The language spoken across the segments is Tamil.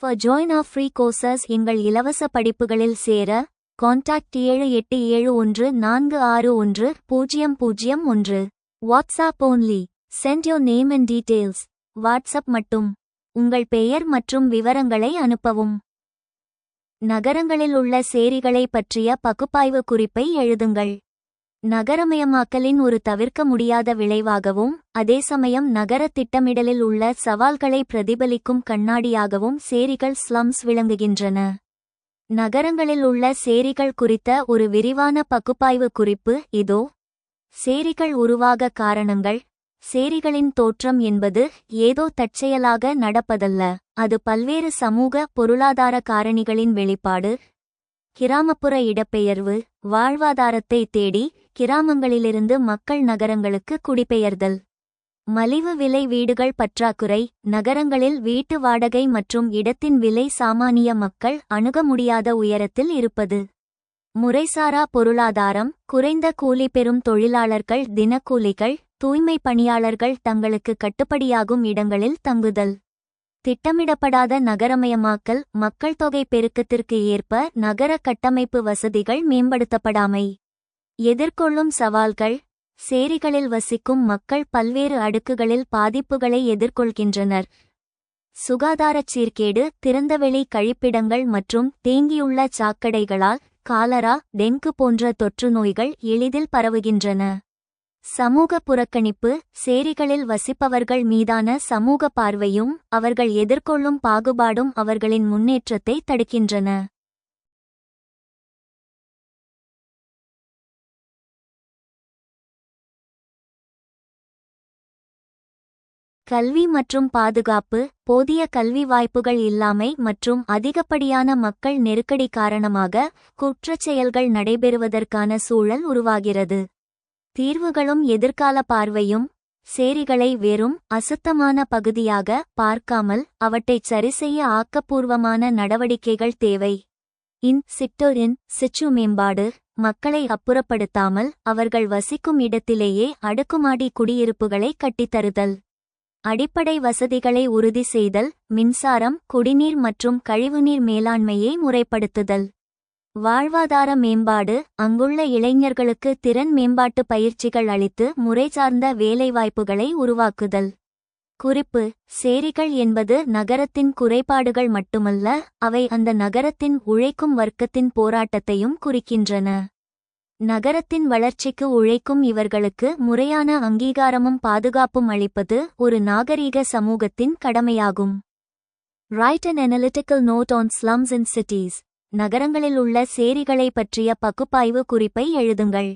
For join our free courses எங்கள் இலவச படிப்புகளில் சேர contact 7871461001. WhatsApp only. Send your name and details. WhatsApp மட்டும். உங்கள் பெயர் மற்றும் விவரங்களை அனுப்பவும். நகரங்களில் உள்ள சேரிகளை பற்றிய பகுப்பாய்வு குறிப்பை எழுதுங்கள். நகரமயமாக்கலின் ஒரு தவிர்க்க முடியாத விளைவாகவும் அதே சமயம் நகர திட்டமிடலில் உள்ள சவால்களை பிரதிபலிக்கும் கண்ணாடியாகவும் சேரிகள் ஸ்லம்ஸ் விளங்குகின்றன. நகரங்களில் உள்ள சேரிகள் குறித்த ஒரு விரிவான பகுப்பாய்வு குறிப்பு இதோ. சேரிகள் உருவாக காரணங்கள். சேரிகளின் தோற்றம் என்பது ஏதோ தற்செயலாக நடப்பதல்ல, அது பல்வேறு சமூக பொருளாதார காரணிகளின் வெளிப்பாடு. கிராமப்புற இடப்பெயர்வு, வாழ்வாதாரத்தை தேடி கிராமங்களிலிருந்து மக்கள் நகரங்களுக்கு குடிபெயர்தல். மலிவு விலை வீடுகள் பற்றாக்குறை, நகரங்களில் வீட்டு வாடகை மற்றும் இடத்தின் விலை சாமானிய மக்கள் அணுக முடியாத உயரத்தில் இருப்பது. முறைசாரா பொருளாதாரம், குறைந்த கூலி பெறும் தொழிலாளர்கள், தினக்கூலிகள், தூய்மை பணியாளர்கள் தங்களுக்கு கட்டுப்படியாகும் இடங்களில் தங்குதல். திட்டமிடப்படாத நகரமயமாக்கல், மக்கள் தொகை பெருக்கத்திற்கு ஏற்ப நகர கட்டமைப்பு வசதிகள் மேம்படுத்தப்படாமை. எதிர்கொள்ளும் சவால்கள். சேரிகளில் வசிக்கும் மக்கள் பல்வேறு அடுக்குகளில் பாதிப்புகளை எதிர்கொள்கின்றனர். சுகாதாரச் சீர்கேடு, திறந்தவெளி கழிப்பிடங்கள் மற்றும் தேங்கியுள்ள சாக்கடைகளால் காலரா, டெங்கு போன்ற தொற்று நோய்கள் எளிதில் பரவுகின்றன. சமூக புறக்கணிப்பு, சேரிகளில் வசிப்பவர்கள் மீதான சமூக பார்வையும் அவர்கள் எதிர்கொள்ளும் பாகுபாடும் அவர்களின் முன்னேற்றத்தை தடுக்கின்றன. கல்வி மற்றும் பாதுகாப்பு. போதிய கல்வி வாய்ப்புகள் இல்லாமை மற்றும் அதிகப்படியான மக்கள் நெருக்கடி காரணமாக குற்றச் செயல்கள் நடைபெறுவதற்கான சூழல் உருவாகிறது. தீர்வுகளும் எதிர்கால பார்வையும். சேரிகளை வெறும் அசுத்தமான பகுதியாக பார்க்காமல் அவற்றைச் சரிசெய்ய ஆக்கப்பூர்வமான நடவடிக்கைகள் தேவை. இன் சிட்டு மேம்பாடு, மக்களை அப்புறப்படுத்தாமல் அவர்கள் வசிக்கும் இடத்திலேயே அடுக்குமாடி குடியிருப்புகளை கட்டித்தருதல். அடிப்படை வசதிகளை உறுதி செய்தல், மின்சாரம், குடிநீர் மற்றும் கழிவுநீர் மேலாண்மையை முறைப்படுத்துதல். வாழ்வாதார மேம்பாடு, அங்குள்ள இளைஞர்களுக்கு திறன் மேம்பாட்டு பயிற்சிகள் அளித்து முறைசார்ந்த வேலைவாய்ப்புகளை உருவாக்குதல். குறிப்பு: சேரிகள் என்பது நகரத்தின் குறைபாடுகள் மட்டுமல்ல, அவை அந்த நகரத்தின் உழைக்கும் வர்க்கத்தின் போராட்டத்தையும் குறிக்கின்றன. நகரத்தின் வளர்ச்சிக்கு உழைக்கும் இவர்களுக்கு முறையான அங்கீகாரமும் பாதுகாப்பும் அளிப்பது ஒரு நாகரீக சமூகத்தின் கடமையாகும். Write an analytical note on slums in cities. நகரங்களில் உள்ள சேரிகளை பற்றிய பகுப்பாய்வு குறிப்பை எழுதுங்கள்.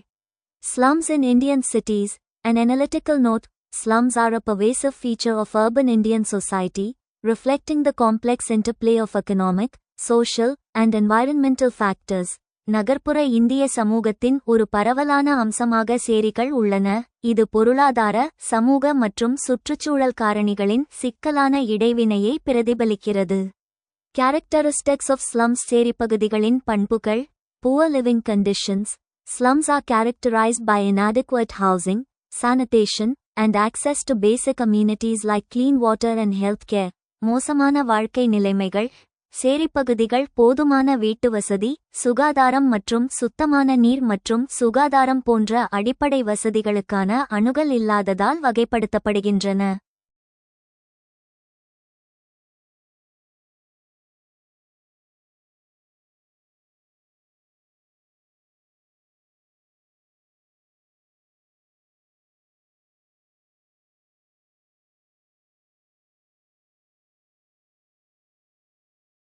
Slums in Indian cities. An analytical note. Slums are a pervasive feature of urban Indian society, reflecting the complex interplay of economic, social, and environmental factors. நகர்ப்புற இந்திய சமூகத்தின் ஒரு பரவலான அம்சமாக சேரிகள் உள்ளன, இது பொருளாதார, சமூக மற்றும் சுற்றுச்சூழல் காரணிகளின் சிக்கலான இடைவினையை பிரதிபலிக்கிறது. Characteristics of slums. சேரிப்பகுதிகளின் பண்புகள். Poor living conditions. Slums are characterized by inadequate housing, sanitation, and access to basic amenities like clean water and health care. மோசமான வாழ்க்கை நிலைமைகள். சேரிப்பகுதிகள் போதுமான வீட்டு வசதி, சுகாதாரம் மற்றும் சுத்தமான நீர் மற்றும் சுகாதாரம் போன்ற அடிப்படை வசதிகளுக்கான அணுகல் இல்லாததால் வகைப்படுத்தப்படுகின்றன.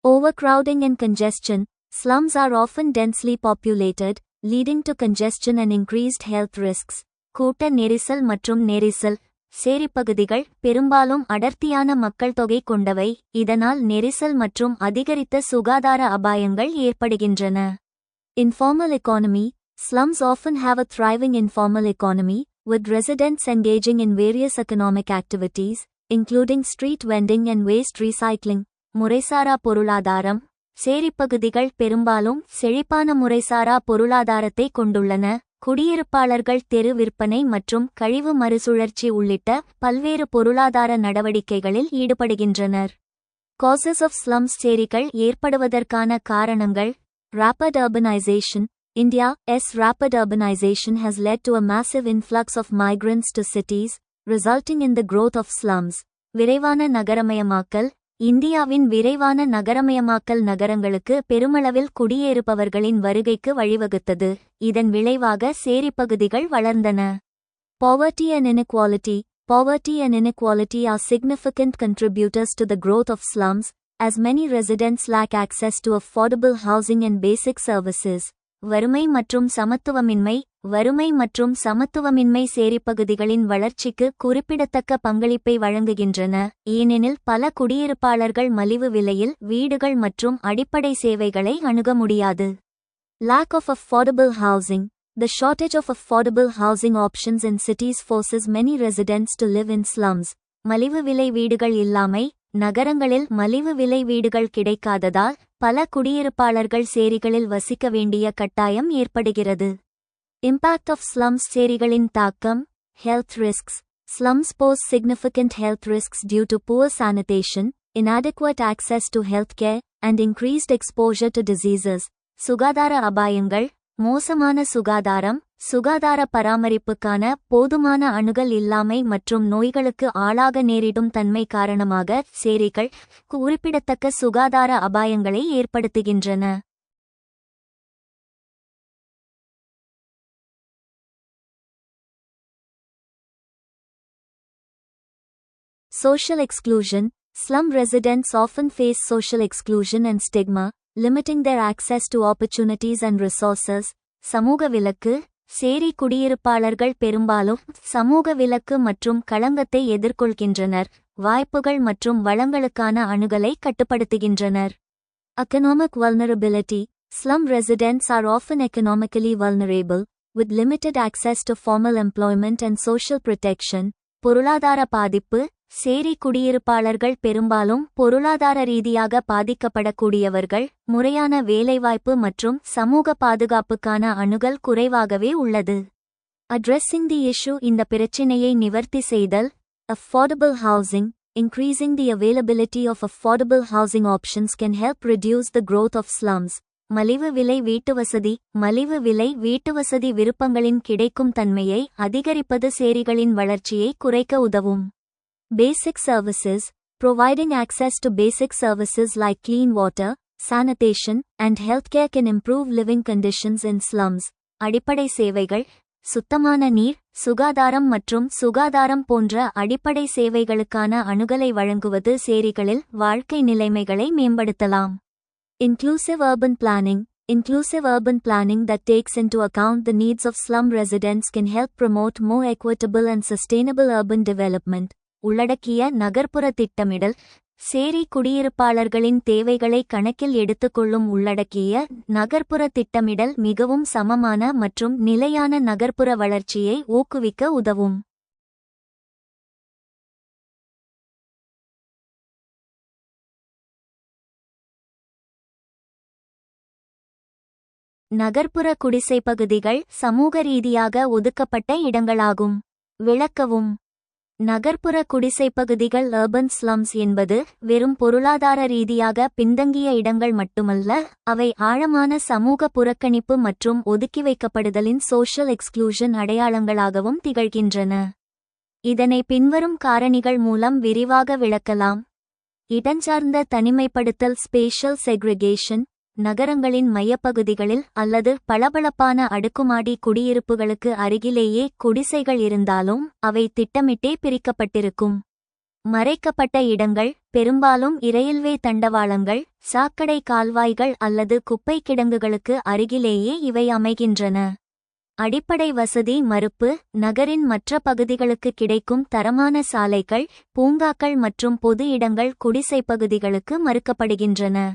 Overcrowding and congestion. Slums are often densely populated, leading to congestion and increased health risks. கூட்ட நெரிசல் மற்றும் நெரிசல். சேரிப்பகுதிகள் பெரும்பாலும் அடர்த்தியான மக்கள் தொகை கொண்டவை, இதனால் நெரிசல் மற்றும் அதிகரித்த சுகாதார அபாயங்கள் ஏற்படுகின்றன. Informal economy. Slums often have a thriving informal economy, with residents engaging in various economic activities, including street vending and waste recycling. முறைசாரா பொருளாதாரம். சேரிப்பகுதிகள் பெரும்பாலும் செழிப்பான முறைசாரா பொருளாதாரத்தை கொண்டுள்ளன. குடியிருப்பாளர்கள் தெரு விற்பனை மற்றும் கழிவு மறுசுழற்சி உள்ளிட்ட பல்வேறு பொருளாதார நடவடிக்கைகளில் ஈடுபடுகின்றனர். Causes of slums சேரிகள் ஏற்படுவதற்கான காரணங்கள். Rapid urbanization. India's rapid urbanization has led to a massive influx of migrants to cities, resulting in the growth of slums. விரைவான நகரமயமாக்கல். இந்தியாவின் விரைவான நகரமயமாக்கல் நகரங்களுக்கு பெருமளவில் குடியேறுபவர்களின் வருகைக்கு வழிவகுத்தது. இதன் விளைவாக சேரிப்பகுதிகள் வளர்ந்தன. Poverty and inequality. Poverty and inequality are significant contributors to the growth of slums, as many residents lack access to affordable housing and basic services. வறுமை மற்றும் சமத்துவமின்மை சேரிப்பகுதிகளின் வளர்ச்சிக்கு குறிப்பிடத்தக்க பங்களிப்பை வழங்குகின்றன, ஏனெனில் பல குடியிருப்பாளர்கள் மலிவு விலையில் வீடுகள் மற்றும் அடிப்படை சேவைகளை அணுக முடியாது. Lack of affordable housing. The shortage of affordable housing options in cities forces many residents to live in slums. மலிவு விலை வீடுகள் இல்லாமை. நகரங்களில் மலிவு விலை வீடுகள் கிடைக்காததால் பல குடியிருப்பாளர்கள் சேரிகளில் வசிக்க வேண்டிய கட்டாயம் ஏற்படுகிறது. Impact of slums சேரிகளின் தாக்கம். Health risks. Slums pose significant health risks due to poor sanitation, inadequate access to healthcare, and increased exposure to diseases. சுகாதார அபாயங்கள். மோசமான சுகாதார பராமரிப்புக்கான போதுமான அணுகல் இல்லாமை மற்றும் நோய்களுக்கு ஆளாக நேரிடும் தன்மை காரணமாக சேரிகள் குறிப்பிடத்தக்க சுகாதார அபாயங்களை ஏற்படுத்துகின்றன. Social exclusion. Slum residents often face social exclusion and stigma, limiting their access to opportunities and resources. சமூக விலக்கு. சேரி குடியிருப்பாளர்கள் பெரும்பாலும் சமூக விலக்கு மற்றும் களங்கத்தை எதிர்கொள்கின்றனர், வாய்ப்புகள் மற்றும் வளங்களுக்கான அணுகலை கட்டுப்படுத்துகின்றனர். Economic vulnerability. Slum residents are often economically vulnerable, with limited access to formal employment and social protection. பொருளாதார பாதிப்பு. சேரி குடியிருப்பாளர்கள் பெரும்பாலும் பொருளாதார ரீதியாக பாதிக்கப்படக்கூடியவர்கள், முறையான வேலைவாய்ப்பு மற்றும் சமூக பாதுகாப்புக்கான அணுகல் குறைவாகவே உள்ளது. Addressing the issue. இந்த பிரச்சினையை நிவர்த்தி செய்தல். Affordable housing. Increasing the availability of affordable housing options can help reduce the growth of slums. மலிவு விலை வீட்டுவசதி விருப்பங்களின் கிடைக்கும் தன்மையை அதிகரிப்பது சேரிகளின் வளர்ச்சியை குறைக்க உதவும். Basic services. Providing access to basic services like clean water, sanitation, and healthcare can improve living conditions in slums. அடிப்படை சேவைகள். சுத்தமான நீர், சுகாதாரம் மற்றும் சுகாதாரம் போன்ற அடிப்படை சேவைகளுக்கான அணுகலை வழங்குவது சேரிகளில் வாழ்க்கை நிலைமைகளை மேம்படுத்தலாம். Inclusive urban planning. Inclusive urban planning that takes into account the needs of slum residents can help promote more equitable and sustainable urban development. உள்ளடக்கிய நகர்ப்புற திட்டமிடல். சேரி குடியிருப்பாளர்களின் தேவைகளை கணக்கில் எடுத்துக்கொள்ளும் உள்ளடக்கிய நகர்ப்புற திட்டமிடல் மிகவும் சமமான மற்றும் நிலையான நகர்ப்புற வளர்ச்சியை ஊக்குவிக்க உதவும். நகர்ப்புற குடிசைப்பகுதிகள் சமூக ரீதியாக ஒதுக்கப்பட்ட இடங்களாகும். விளக்கவும். நகர்ப்புற குடிசைப்பகுதிகள் urban slums என்பது வெறும் பொருளாதார ரீதியாக பின்தங்கிய இடங்கள் மட்டுமல்ல, அவை ஆழமான சமூக புறக்கணிப்பு மற்றும் ஒதுக்கி வைக்கப்படுதலின் சோஷியல் எக்ஸ்க்ளூஷன் அடையாளங்களாகவும் திகழ்கின்றன. இதனை பின்வரும் காரணிகள் மூலம் விரிவாக விளக்கலாம். இடஞ்சார்ந்த தனிமைப்படுத்தல் ஸ்பேஷியல் செக்ரிகேஷன். நகரங்களின் மையப்பகுதிகளில் அல்லது பளபளப்பான அடுக்குமாடி குடியிருப்புகளுக்கு அருகிலேயே குடிசைகள் இருந்தாலும் அவை திட்டமிட்டே பிரிக்கப்பட்டிருக்கும். மறைக்கப்பட்ட இடங்கள். பெரும்பாலும் இரயில்வே தண்டவாளங்கள், சாக்கடை கால்வாய்கள் அல்லது குப்பை கிடங்குகளுக்கு அருகிலேயே இவை அமைகின்றன. அடிப்படை வசதி மறுப்பு. நகரின் மற்ற பகுதிகளுக்கு கிடைக்கும் தரமான சாலைகள், பூங்காக்கள் மற்றும் பொது இடங்கள் குடிசைப்பகுதிகளுக்கு மறுக்கப்படுகின்றன.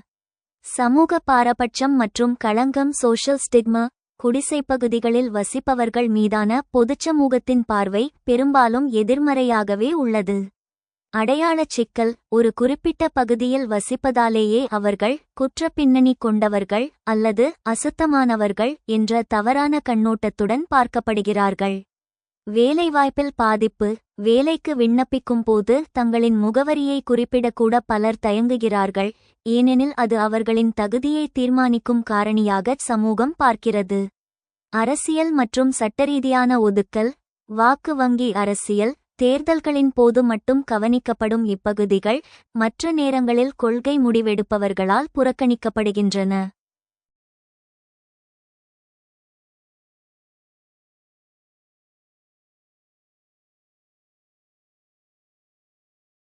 சமூக பாரபட்சம் மற்றும் களங்கம் சோஷியல் ஸ்டிக்மா. குடிசைப்பகுதிகளில் வசிப்பவர்கள் மீதான பொதுச்சமூகத்தின் பார்வை பெரும்பாலும் எதிர்மறையாகவே உள்ளது. அடையாளச் சிக்கல். ஒரு குறிப்பிட்ட பகுதியில் வசிப்பதாலேயே அவர்கள் குற்றப் பின்னணி கொண்டவர்கள் அல்லது அசுத்தமானவர்கள் என்ற தவறான கண்ணோட்டத்துடன் பார்க்கப்படுகிறார்கள். வேலைவாய்ப்பில் பாதிப்பு. வேலைக்கு விண்ணப்பிக்கும் போது தங்களின் முகவரியை குறிப்பிடக்கூட பலர் தயங்குகிறார்கள், ஏனெனில் அது அவர்களின் தகுதியை தீர்மானிக்கும் காரணியாக சமூகம் பார்க்கிறது. அரசியல் மற்றும் சட்டரீதியான ஒதுக்கல். வாக்கு வங்கி அரசியல். தேர்தல்களின் போது மட்டும் கவனிக்கப்படும் இப்பகுதிகள் மற்ற நேரங்களில் கொள்கை முடிவெடுப்பவர்களால் புறக்கணிக்கப்படுகின்றன.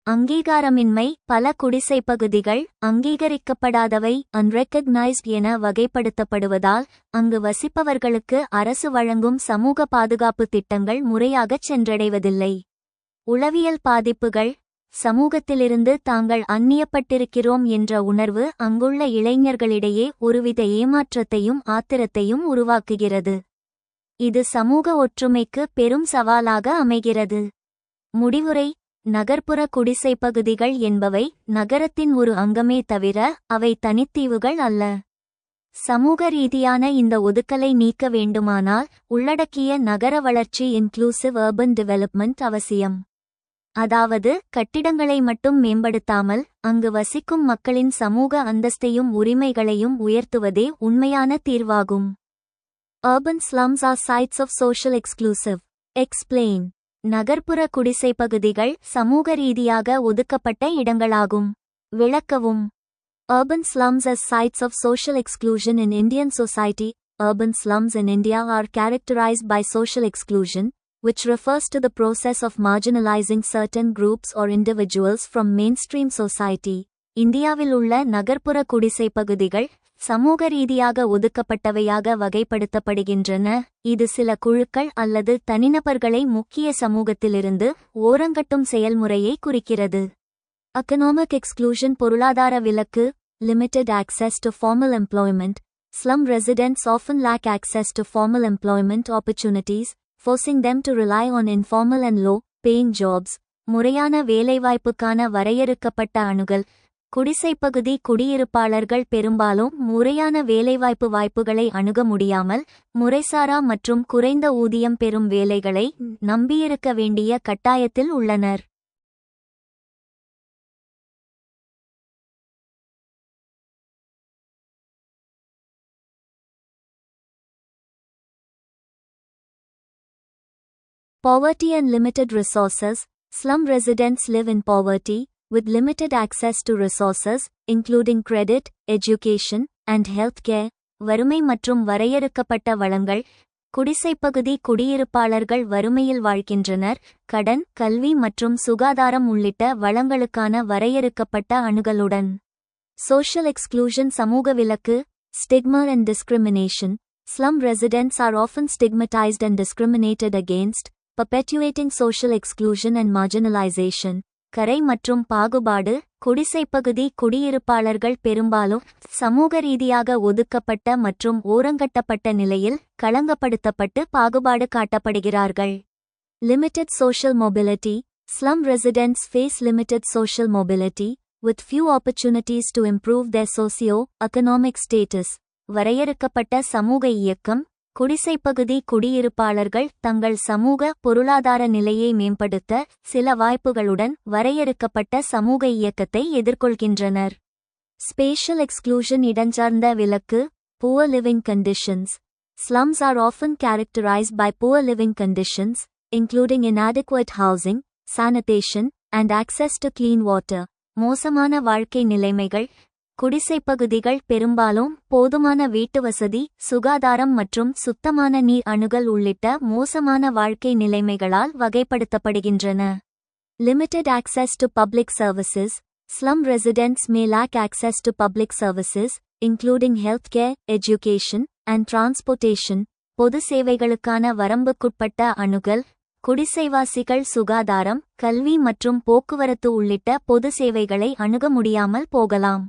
அங்கீகாரமின்மை. பல குடிசைப்பகுதிகள் அங்கீகரிக்கப்படாதவை அன்ரெகக்னைஸ்ட் என வகைப்படுத்தப்படுவதால் அங்கு வசிப்பவர்களுக்கு அரசு வழங்கும் சமூக பாதுகாப்பு திட்டங்கள் முறையாகச் சென்றடைவதில்லை. உளவியல் பாதிப்புகள். சமூகத்திலிருந்து தாங்கள் அந்நியப்பட்டிருக்கிறோம் என்ற உணர்வு அங்குள்ள இளைஞர்களிடையே ஒருவித ஏமாற்றத்தையும் ஆத்திரத்தையும் உருவாக்குகிறது. இது சமூக ஒற்றுமைக்கு பெரும் சவாலாக அமைகிறது. முடிவுரை. நகர்ப்புற குடிசைப்பகுதிகள் என்பவை நகரத்தின் ஒரு அங்கமே தவிர அவை தனித்தீவுகள் அல்ல. சமூக ரீதியான இந்த ஒதுக்கலை நீக்க வேண்டுமானால் உள்ளடக்கிய நகர வளர்ச்சி இன்க்ளூசிவ் அர்பன் டெவலப்மெண்ட் அவசியம். அதாவது கட்டிடங்களை மட்டும் மேம்படுத்தாமல் அங்கு வசிக்கும் மக்களின் சமூக அந்தஸ்தையும் உரிமைகளையும் உயர்த்துவதே உண்மையான தீர்வாகும். Urban slums are sites of social exclusive. Explain. நகர்ப்புற குடிசைப்பகுதிகள் சமூக ரீதியாக ஒதுக்கப்பட்ட இடங்களாகும். விளக்கவும். Urban slums as sites of social exclusion in Indian society. Urban slums in India are characterized by social exclusion, which refers to the process of marginalizing certain groups or individuals from mainstream society. இந்தியாவில் உள்ள நகர்ப்புற குடிசைப்பகுதிகள் சமூக ரீதியாக ஒதுக்கப்பட்டவையாக வகைப்படுத்தப்படுகின்றன. இது சில குழுக்கள் அல்லது தனிநபர்களை முக்கிய சமூகத்திலிருந்து ஓரங்கட்டும் செயல்முறையை குறிக்கிறது. Economic exclusion. பொருளாதார விலக்கு. Limited access to formal employment. Slum residents often lack access to formal employment opportunities, forcing them to rely on informal and low-paying jobs. முறையான வேலைவாய்ப்புக்கான வரையறுக்கப்பட்ட அணுகல். குடிசைப்பகுதி குடியிருப்பாளர்கள் பெரும்பாலும் முறையான வேலைவாய்ப்பு வாய்ப்புகளை அணுக முடியாமல் முறைசாரா மற்றும் குறைந்த ஊதியம் பெறும் வேலைகளை நம்பியிருக்க வேண்டிய கட்டாயத்தில் உள்ளனர். Poverty and limited resources. Slum residents live in poverty, with limited access to resources, including credit, education, and healthcare. வறுமை மற்றும் வரையறுக்கப்பட்ட வளங்கள். குடிசைப்பகுதி குடியிருப்பாளர்கள் வறுமையில் வாழ்கின்றனர். கடன், கல்வி மற்றும் சுகாதாரம் உள்ளிட்ட வளங்களுக்கான வரையறுக்கப்பட்ட அணுகலுடன். Social exclusion. சமூக விலக்கு. Stigma and discrimination. Slum residents are often stigmatized and discriminated against, perpetuating social exclusion and marginalization. கரை மற்றும் பாகுபாடு. குடிசைப்பகுதி குடியிருப்பாளர்கள் பெரும்பாலும் சமூக ரீதியாக ஒதுக்கப்பட்ட மற்றும் ஓரங்கட்டப்பட்ட நிலையில் களங்கப்படுத்தப்பட்டு பாகுபாடு காட்டப்படுகிறார்கள். Limited social mobility. Slum residents face limited social mobility, with few opportunities to improve their socio-economic status. வரையறுக்கப்பட்ட சமூக இயக்கம். குடிசைப்பகுதி குடியிருப்பாளர்கள் தங்கள் சமூக பொருளாதார நிலையை மேம்படுத்த சில வாய்ப்புகளுடன் வரையறுக்கப்பட்ட சமூக இயக்கத்தை எதிர்கொள்கின்றனர். Spatial exclusion. இடஞ்சார்ந்த விலக்கு. Poor living conditions. Slums are often characterized by poor living conditions, including inadequate housing, sanitation, and access to clean water. மோசமான வாழ்க்கை நிலைமைகள். குடிசைப்பகுதிகள் பெரும்பாலும் போதுமான வீட்டு வசதி, சுகாதாரம் மற்றும் சுத்தமான நீர் அணுகல் உள்ளிட்ட மோசமான வாழ்க்கை நிலைமைகளால் வகைப்படுத்தப்படுகின்றன. Limited access to public services. Slum residents may lack access to public services, including healthcare, education, and transportation. பொது சேவைகளுக்கான வரம்புக்குட்பட்ட அணுகல். குடிசைவாசிகள் சுகாதாரம், கல்வி மற்றும் போக்குவரத்து உள்ளிட்ட பொது சேவைகளை அணுக முடியாமல் போகலாம்.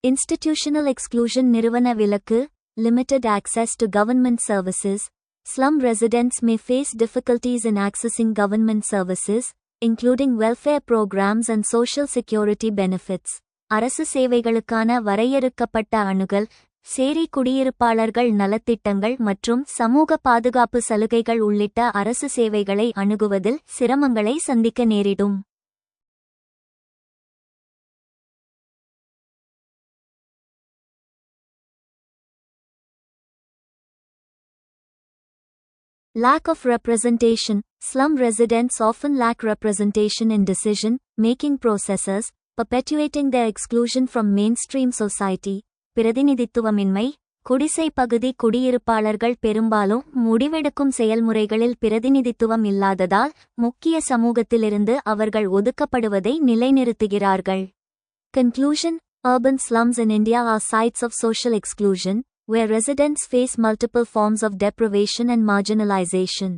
Institutional exclusion. நிறுவன விலக்கு. Limited access to government services. Slum residents may face difficulties in accessing government services, including welfare programs and social security benefits. அரசு சேவைகளுக்கான வரையறுக்கப்பட்ட அணுகல். சேரி குடியிருப்பாளர்கள் நலத்திட்டங்கள் மற்றும் சமூக பாதுகாப்பு சலுகைகள் உள்ளிட்ட அரசு சேவைகளை அணுகுவதில் சிரமங்களை சந்திக்க நேரிடும். Lack of representation. Slum residents often lack representation in decision-making processes, perpetuating their exclusion from mainstream society. பிரதிநிதித்துவமின்மை. குடிசை பகுதி குடியிருப்பாளர்கள் பெரும்பாலும் முடிவெடுக்கும் செயல்முறைகளில் பிரதிநிதித்துவம் இல்லாததால் முக்கிய சமூகத்திலிருந்து அவர்கள் ஒதுக்கப்படுவதை நிலைநிறுத்துகிறார்கள். Conclusion. Urban slums in India are sites of social exclusion, where residents face multiple forms of deprivation and marginalization.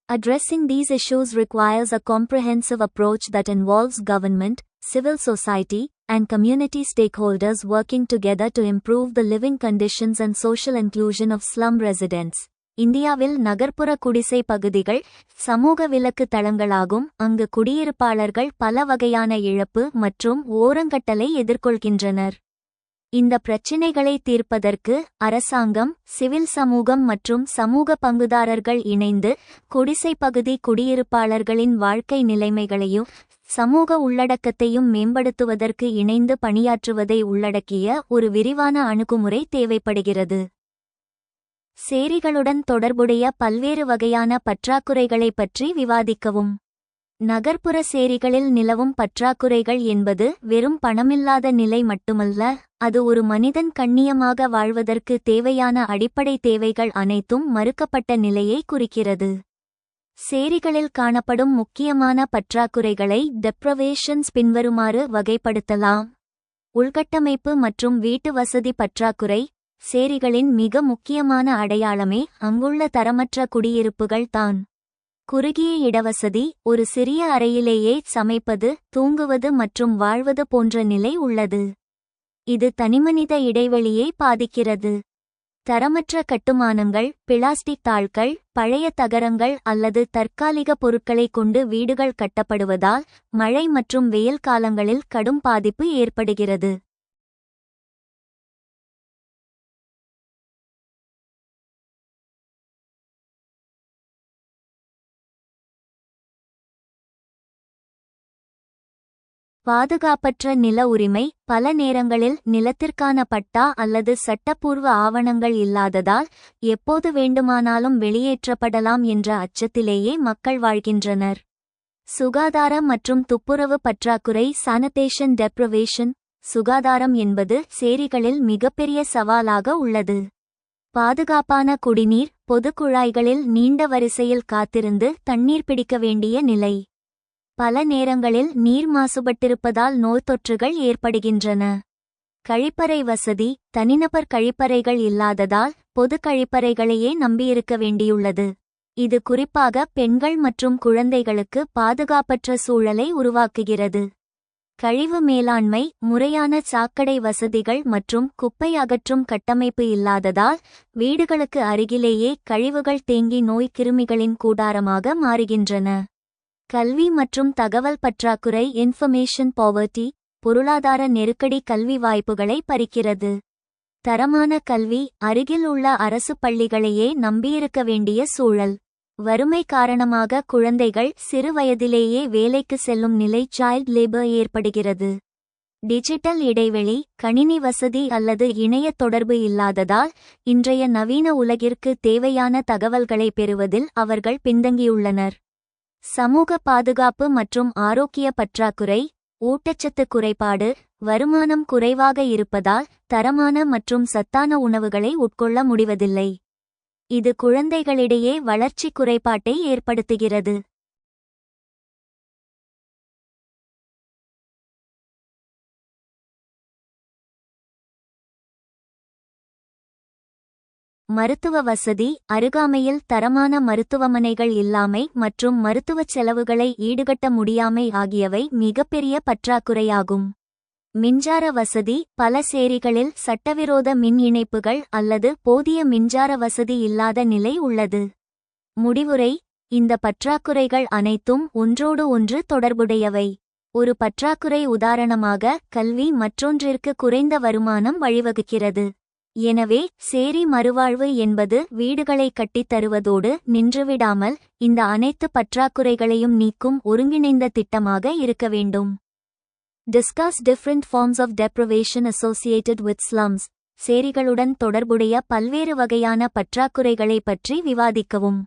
Addressing these issues requires a comprehensive approach that involves government, civil society, and community stakeholders working together to improve the living conditions and social inclusion of slum residents. இந்தியாவில் நகர்ப்புற குடிசை பகுதிகள் சமூக விலக்கு தளங்களாகும். அங்கு குடியிருப்பாளர்கள் பல வகையான இழப்பு மற்றும் ஓரங்கட்டலை எதிர்கொள்கின்றனர். இந்த பிரச்சினைகளை தீர்ப்பதற்கு அரசாங்கம், சிவில் சமூகம் மற்றும் சமூக பங்குதாரர்கள் இணைந்து குடிசை பகுதி குடியிருப்பாளர்களின் வாழ்க்கை நிலைமைகளையும் சமூக உள்ளடக்கத்தையும் மேம்படுத்துவதற்கு இணைந்து பணியாற்றுவதை உள்ளடக்கிய ஒரு விரிவான அணுகுமுறை தேவைப்படுகிறது. சேரிகளுடன் தொடர்புடைய பல்வேறு வகையான பற்றாக்குறைகளை பற்றி விவாதிக்கவும். நகர்ப்புற சேரிகளில் நிலவும் பற்றாக்குறைகள் என்பது வெறும் பணமில்லாத நிலை மட்டுமல்ல, அது ஒரு மனிதன் கண்ணியமாக வாழ்வதற்கு தேவையான அடிப்படை தேவைகள் அனைத்தும் மறுக்கப்பட்ட நிலையை குறிக்கிறது. சேரிகளில் காணப்படும் முக்கியமான பற்றாக்குறைகளை டெப்ரவேஷன்ஸ் பின்வருமாறு வகைப்படுத்தலாம். உள்கட்டமைப்பு மற்றும் வீட்டு வசதி பற்றாக்குறை. சேரிகளின் மிக முக்கியமான அடையாளமே அங்குள்ள தரமற்ற குடியிருப்புகள் தான். குறுகிய இடவசதி, ஒரு சிறிய அறையிலேயே சமைப்பது, தூங்குவது மற்றும் வாழ்வது போன்ற நிலை உள்ளது. இது தனிமனித இடைவெளியை பாதிக்கிறது. தரமற்ற கட்டுமானங்கள், பிளாஸ்டிக் தாள்கள், பழைய தகரங்கள் அல்லது தற்காலிக பொருட்களை கொண்டு வீடுகள் கட்டப்படுவதால் மழை மற்றும் வெயில் காலங்களில் கடும் பாதிப்பு ஏற்படுகிறது. பாதுகாப்பற்ற நில உரிமை. பல நேரங்களில் நிலத்திற்கான பட்டா அல்லது சட்டப்பூர்வ ஆவணங்கள் இல்லாததால் எப்போது வேண்டுமானாலும் வெளியேற்றப்படலாம் என்ற அச்சத்திலேயே மக்கள் வாழ்கின்றனர். சுகாதாரம் மற்றும் துப்புரவு பற்றாக்குறை. சானிடேஷன் டெப்ரவேஷன். சுகாதாரம் என்பது சேரிகளில் மிகப்பெரிய சவாலாக உள்ளது. பாதுகாப்பான குடிநீர். பொது குழாய்களில் நீண்ட வரிசையில் காத்திருந்து தண்ணீர் பிடிக்க வேண்டிய நிலை. பல நேரங்களில் நீர் மாசுபட்டிருப்பதால் நோய்த்தொற்றுகள் ஏற்படுகின்றன. கழிப்பறை வசதி. தனிநபர் கழிப்பறைகள் இல்லாததால் பொது கழிப்பறைகளையே நம்பியிருக்க வேண்டியுள்ளது. இது குறிப்பாக பெண்கள் மற்றும் குழந்தைகளுக்கு பாதுகாப்பற்ற சூழலை உருவாக்குகிறது. கழிவு மேலாண்மை. முறையான சாக்கடை வசதிகள் மற்றும் குப்பை அகற்றும் கட்டமைப்பு இல்லாததால் வீடுகளுக்கு அருகிலேயே கழிவுகள் தேங்கி நோய் கிருமிகளின் கூடாரமாக மாறுகின்றன. கல்வி மற்றும் தகவல் பற்றாக்குறை. Information poverty. பொருளாதார நெருக்கடி கல்வி வாய்ப்புகளை பறிக்கிறது. தரமான கல்வி. அருகில் உள்ள அரசு பள்ளிகளையே நம்பியிருக்க வேண்டிய சூழல். வறுமை காரணமாக குழந்தைகள் சிறு வயதிலேயே வேலைக்கு செல்லும் நிலை சைல்ட் லேபர் ஏற்படுகிறது. டிஜிட்டல் இடைவெளி. கணினி வசதி அல்லது இணைய தொடர்பு இல்லாததால் இன்றைய நவீன உலகிற்கு தேவையான தகவல்களை பெறுவதில் அவர்கள் பின்தங்கியுள்ளனர். சமூக பாதுகாப்பு மற்றும் ஆரோக்கிய பற்றாக்குறை. ஊட்டச்சத்து குறைபாடு. வருமானம் குறைவாக இருப்பதால் தரமான மற்றும் சத்தான உணவுகளை உட்கொள்ள முடிவதில்லை. இது குழந்தைகளிடையே வளர்ச்சி குறைபாட்டை ஏற்படுத்துகிறது. மருத்துவ வசதி. அருகாமையில் தரமான மருத்துவமனைகள் இல்லாமை மற்றும் மருத்துவச் செலவுகளை ஈடுகட்ட முடியாமை ஆகியவை மிகப்பெரிய பற்றாக்குறையாகும். மின்சார வசதி. பல சேரிகளில் சட்டவிரோத மின் இணைப்புகள் அல்லது போதிய மின்சார வசதி இல்லாத நிலை உள்ளது. முடிவுரை. இந்த பற்றாக்குறைகள் அனைத்தும் ஒன்றோடு ஒன்று தொடர்புடையவை. ஒரு பற்றாக்குறை உதாரணமாக கல்வி மற்றொன்றிற்கு குறைந்த வருமானம் வழிவகுக்கிறது. எனவே சேரி மறுவாழ்வு என்பது வீடுகளை கட்டித் தருவதோடு நின்றுவிடாமல் இந்த அனைத்து பற்றாக்குறைகளையும் நீக்கும் ஒருங்கிணைந்த திட்டமாக இருக்க வேண்டும். Discuss different forms of deprivation associated with slums. சேரிகளுடன் தொடர்புடைய பல்வேறு வகையான பற்றாக்குறைகளை பற்றி விவாதிக்கவும்.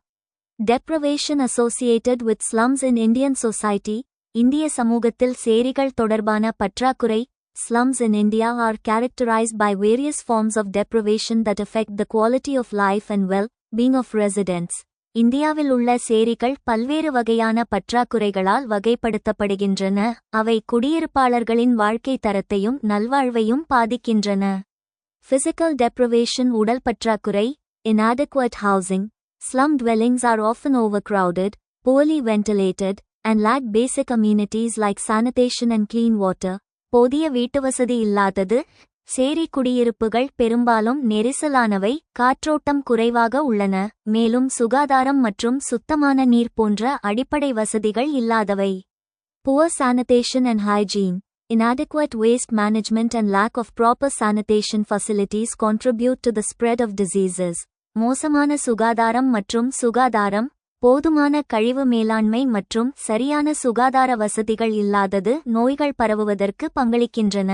Deprivation associated with slums in Indian society. இந்திய சமூகத்தில் சேரிகள் தொடர்பான பற்றாக்குறை. Slums in India are characterized by various forms of deprivation that affect the quality of life and well-being of residents. இந்தியாவில் உள்ள சேரிகள் பல்வேறு வகையான பற்றாக்குறைகளால் வகைப்படுத்தப்படுகின்றன. அவை குடியிருப்பாளர்களின் வாழ்க்கை தரத்தையும் நல்வாழ்வையும் பாதிக்கின்றன. Physical deprivation உடல் பற்றாக்குறை. Inadequate housing. Slum dwellings are often overcrowded, poorly ventilated, and lack basic amenities like sanitation and clean water. போதிய வீட்டுவசதி இல்லாதது. சேரி குடியிருப்புகள் பெரும்பாலும் நெரிசலானவை, காற்றோட்டம் குறைவாக உள்ளன, மேலும் சுகாதாரம் மற்றும் சுத்தமான நீர் போன்ற அடிப்படை வசதிகள் இல்லாதவை. Poor sanitation and hygiene. Inadequate waste management and lack of proper sanitation facilities contribute to the spread of diseases. மோசமான சுகாதாரம் மற்றும் சுகாதாரம், போதுமான கழிவு மேலாண்மை மற்றும் சரியான சுகாதார வசதிகள் இல்லாதது நோய்கள் பரவுவதற்கு பங்களிக்கின்றன.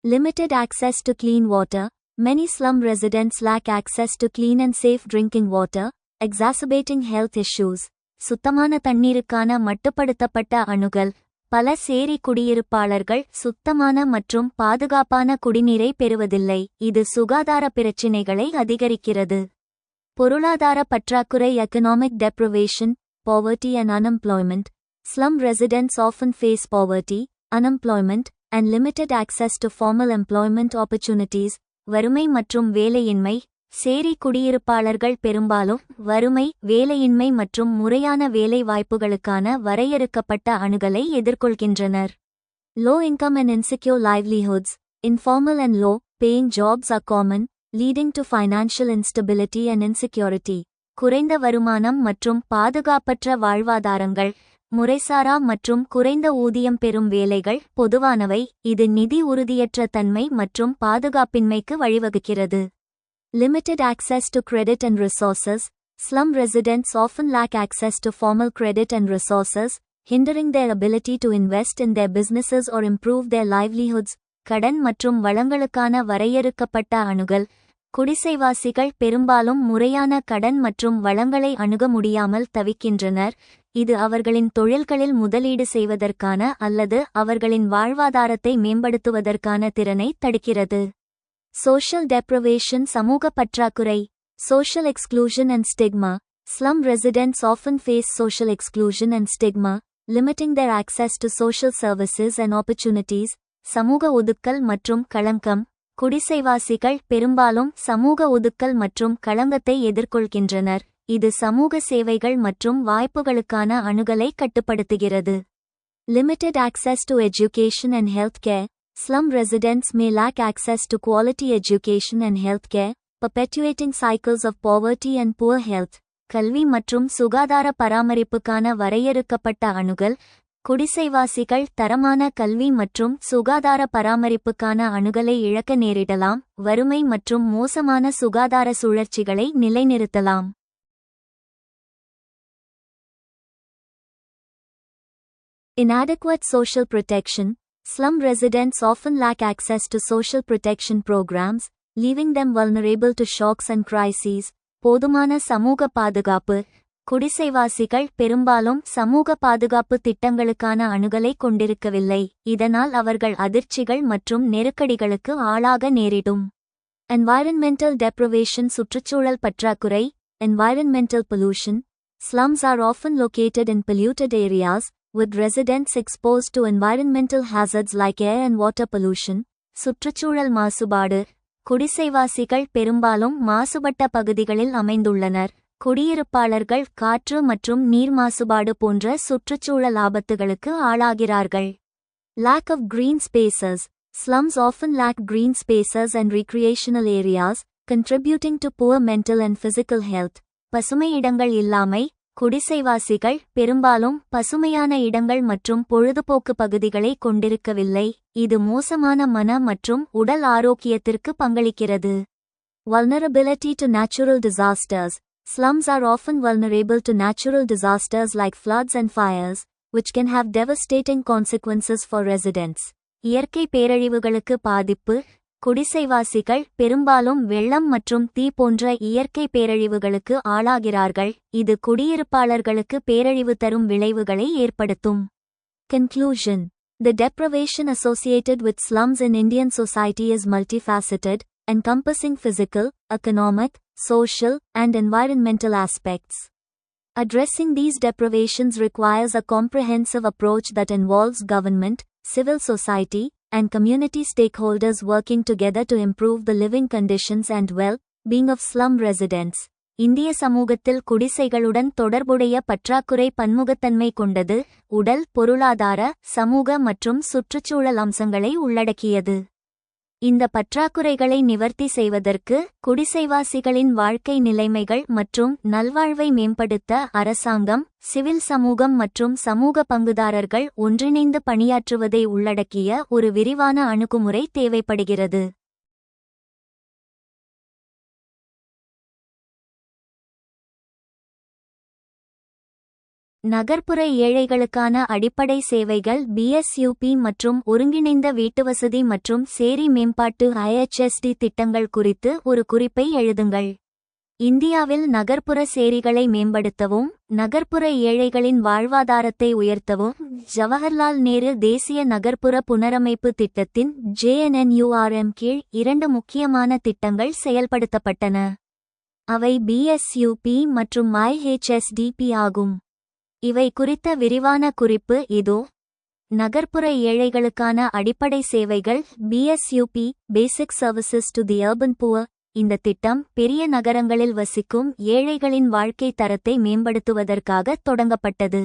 Limited access to clean water. Many slum residents lack access to clean and safe drinking water, exacerbating health issues. சுத்தமான தண்ணீருக்கான மட்டுப்படுத்தப்பட்ட அணுகல். பல சேரி குடியிருப்பாளர்கள் சுத்தமான மற்றும் பாதுகாப்பான குடிநீரை பெறுவதில்லை. இது சுகாதார பிரச்சினைகளை அதிகரிக்கிறது. பொருளாதார பற்றாக்குறை. Economic deprivation, poverty and unemployment. Slum residents often face poverty, unemployment, and limited access to formal employment opportunities. வறுமை மற்றும் வேலையின்மை. சேரி குடியிருப்பாளர்கள் பெரும்பாலும் வறுமை, வேலையின்மை மற்றும் முறையான வேலை வாய்ப்புகளுக்கான வரையறுக்கப்பட்ட அணுகலை எதிர்கொள்கின்றனர். Low income and insecure livelihoods. Informal and low-paying jobs are common, leading to financial instability and insecurity. குறைந்த வருமானம் மற்றும் பாதுகாப்பற்ற வாழ்வாதாரங்கள். முறைசாரா மற்றும் குறைந்த ஊதியம் பெறும் வேலைகள் பொதுவானவை. இது நிதி உறுதியற்ற தன்மை மற்றும் பாதுகாப்பின்மைக்கு வழிவகுக்கிறது. Limited access to credit and resources. Slum residents often lack access to formal credit and resources, hindering their ability to invest in their businesses or improve their livelihoods. கடன் மற்றும் வளங்களுக்கான வரையறுக்கப்பட்ட அணுகல். குடிசைவாசிகள் பெரும்பாலும் முறையான கடன் மற்றும் வளங்களை அணுக முடியாமல் தவிக்கின்றனர். இது அவர்களின் தொழில்களில் முதலீடு செய்வதற்கான அல்லது அவர்களின் வாழ்வாதாரத்தை மேம்படுத்துவதற்கான திறனை தடுக்கிறது. Social deprivation. சமூக பற்றாக்குறை. Social exclusion and stigma. Slum residents often face social exclusion and stigma, limiting their access to social services and opportunities. சமூக ஒதுக்கல் மற்றும் களங்கம். குடிசைவாசிகள் பெரும்பாலும் சமூக ஒதுக்கல் மற்றும் களங்கத்தை எதிர்கொள்கின்றனர். இது சமூக சேவைகள் மற்றும் வாய்ப்புகளுக்கான அணுகலை கட்டுப்படுத்துகிறது. Limited access to education and healthcare. Slum residents may lack access to quality education and healthcare, perpetuating cycles of poverty and poor health. கல்வி மற்றும் சுகாதார பராமரிப்புக்கான வரையறுக்கப்பட்ட அணுகல். குடிசைவாசிகள் தரமான கல்வி மற்றும் சுகாதார பராமரிப்புக்கான அணுகலை இழக்க நேரிடலாம், வறுமை மற்றும் மோசமான சுகாதார சுழற்சிகளை நிலைநிறுத்தலாம். Inadequate social protection. Slum residents often lack access to social protection programs, leaving them vulnerable to shocks and crises. போதுமான சமூக பாதுகாப்பு. குடிசைவாசிகள் பெரும்பாலும் சமூக பாதுகாப்பு திட்டங்களுக்கான அணுகலை கொண்டிருக்கவில்லை, இதனால் அவர்கள் அதிர்ச்சிகள் மற்றும் நெருக்கடிகளுக்கு ஆளாக நேரிடும். Environmental deprivation. சுற்றுச்சூழல் பற்றாக்குறை. Environmental pollution. Slums are often located in polluted areas, with residents exposed to environmental hazards like air and water pollution. சுற்றுச்சூழல் மாசுபாடு. குடிசைவாசிகள் பெரும்பாலும் மாசுபட்ட பகுதிகளில் அமைந்துள்ளனர். குடியிருப்பாளர்கள் காற்று மற்றும் நீர் மாசுபாடு போன்ற சுற்றுச்சூழல் ஆபத்துகளுக்கு ஆளாகிறார்கள். Lack of green spaces. Slums often lack green spaces and recreational areas, contributing to poor mental and physical health. பசுமை இடங்கள் இல்லாமை. குடிசைவாசிகள் பெரும்பாலும் பசுமையான இடங்கள் மற்றும் பொழுதுபோக்கு பகுதிகளை கொண்டிருக்கவில்லை, இது மோசமான மன மற்றும் உடல் ஆரோக்கியத்திற்கு பங்களிக்கிறது. Vulnerability to natural disasters. Slums are often vulnerable to natural disasters like floods and fires, which can have devastating consequences for residents. இயற்கை பேரழிவுகளுக்கு பாதிப்பு. குடிசைவாசிகள் பெரும்பாலும் வெள்ளம் மற்றும் தீ போன்ற இயற்கை பேரழிவுகளுக்கு ஆளாகிறார்கள், இது குடியிருப்பாளர்களுக்கு பேரழிவு தரும் விளைவுகளை ஏற்படுத்தும். Conclusion. The deprivation associated with slums in Indian society is multifaceted, encompassing physical, economic, social, and environmental aspects. Addressing these deprivations requires a comprehensive approach that involves government, civil society, and community stakeholders working together to improve the living conditions and well-being of slum residents. இந்திய சமூகத்தில் குடிசைகளுடன் தொடர்புடைய பற்றாக்குறை பன்முகத்தன்மை கொண்டது, உடல், பொருளாதார, சமூக மற்றும் சுற்றுச்சூழல் அம்சங்களை உள்ளடக்கியது. இந்த பற்றாக்குறைகளை நிவர்த்தி செய்வதற்கு குடிசைவாசிகளின் வாழ்க்கை நிலைமைகள் மற்றும் நல்வாழ்வை மேம்படுத்த அரசாங்கம், சிவில் சமூகம் மற்றும் சமூக பங்குதாரர்கள் ஒன்றிணைந்து பணியாற்றுவதை உள்ளடக்கிய ஒரு விரிவான அணுகுமுறை தேவைப்படுகிறது. நகர்ப்புற ஏழைகளுக்கான அடிப்படை சேவைகள் BSUP மற்றும் ஒருங்கிணைந்த வீட்டுவசதி மற்றும் சேரி மேம்பாட்டு IHSD திட்டங்கள் குறித்து ஒரு குறிப்பை எழுதுங்கள். இந்தியாவில் நகர்ப்புற சேரிகளை மேம்படுத்தவும் நகர்ப்புற ஏழைகளின் வாழ்வாதாரத்தை உயர்த்தவும் ஜவஹர்லால் நேரு தேசிய நகர்ப்புற புனரமைப்பு திட்டத்தின் JNNURM கீழ் 2 முக்கியமான திட்டங்கள் செயல்படுத்தப்பட்டன. அவை BSUP மற்றும் IHSDP ஆகும். இவை குறித்த விரிவான குறிப்பு இதோ. நகர்ப்புற ஏழைகளுக்கான அடிப்படை சேவைகள் BSUP Basic Services to the Urban Poor. இந்த திட்டம் பெரிய நகரங்களில் வசிக்கும் ஏழைகளின் வாழ்க்கை தரத்தை மேம்படுத்துவதற்காக தொடங்கப்பட்டது.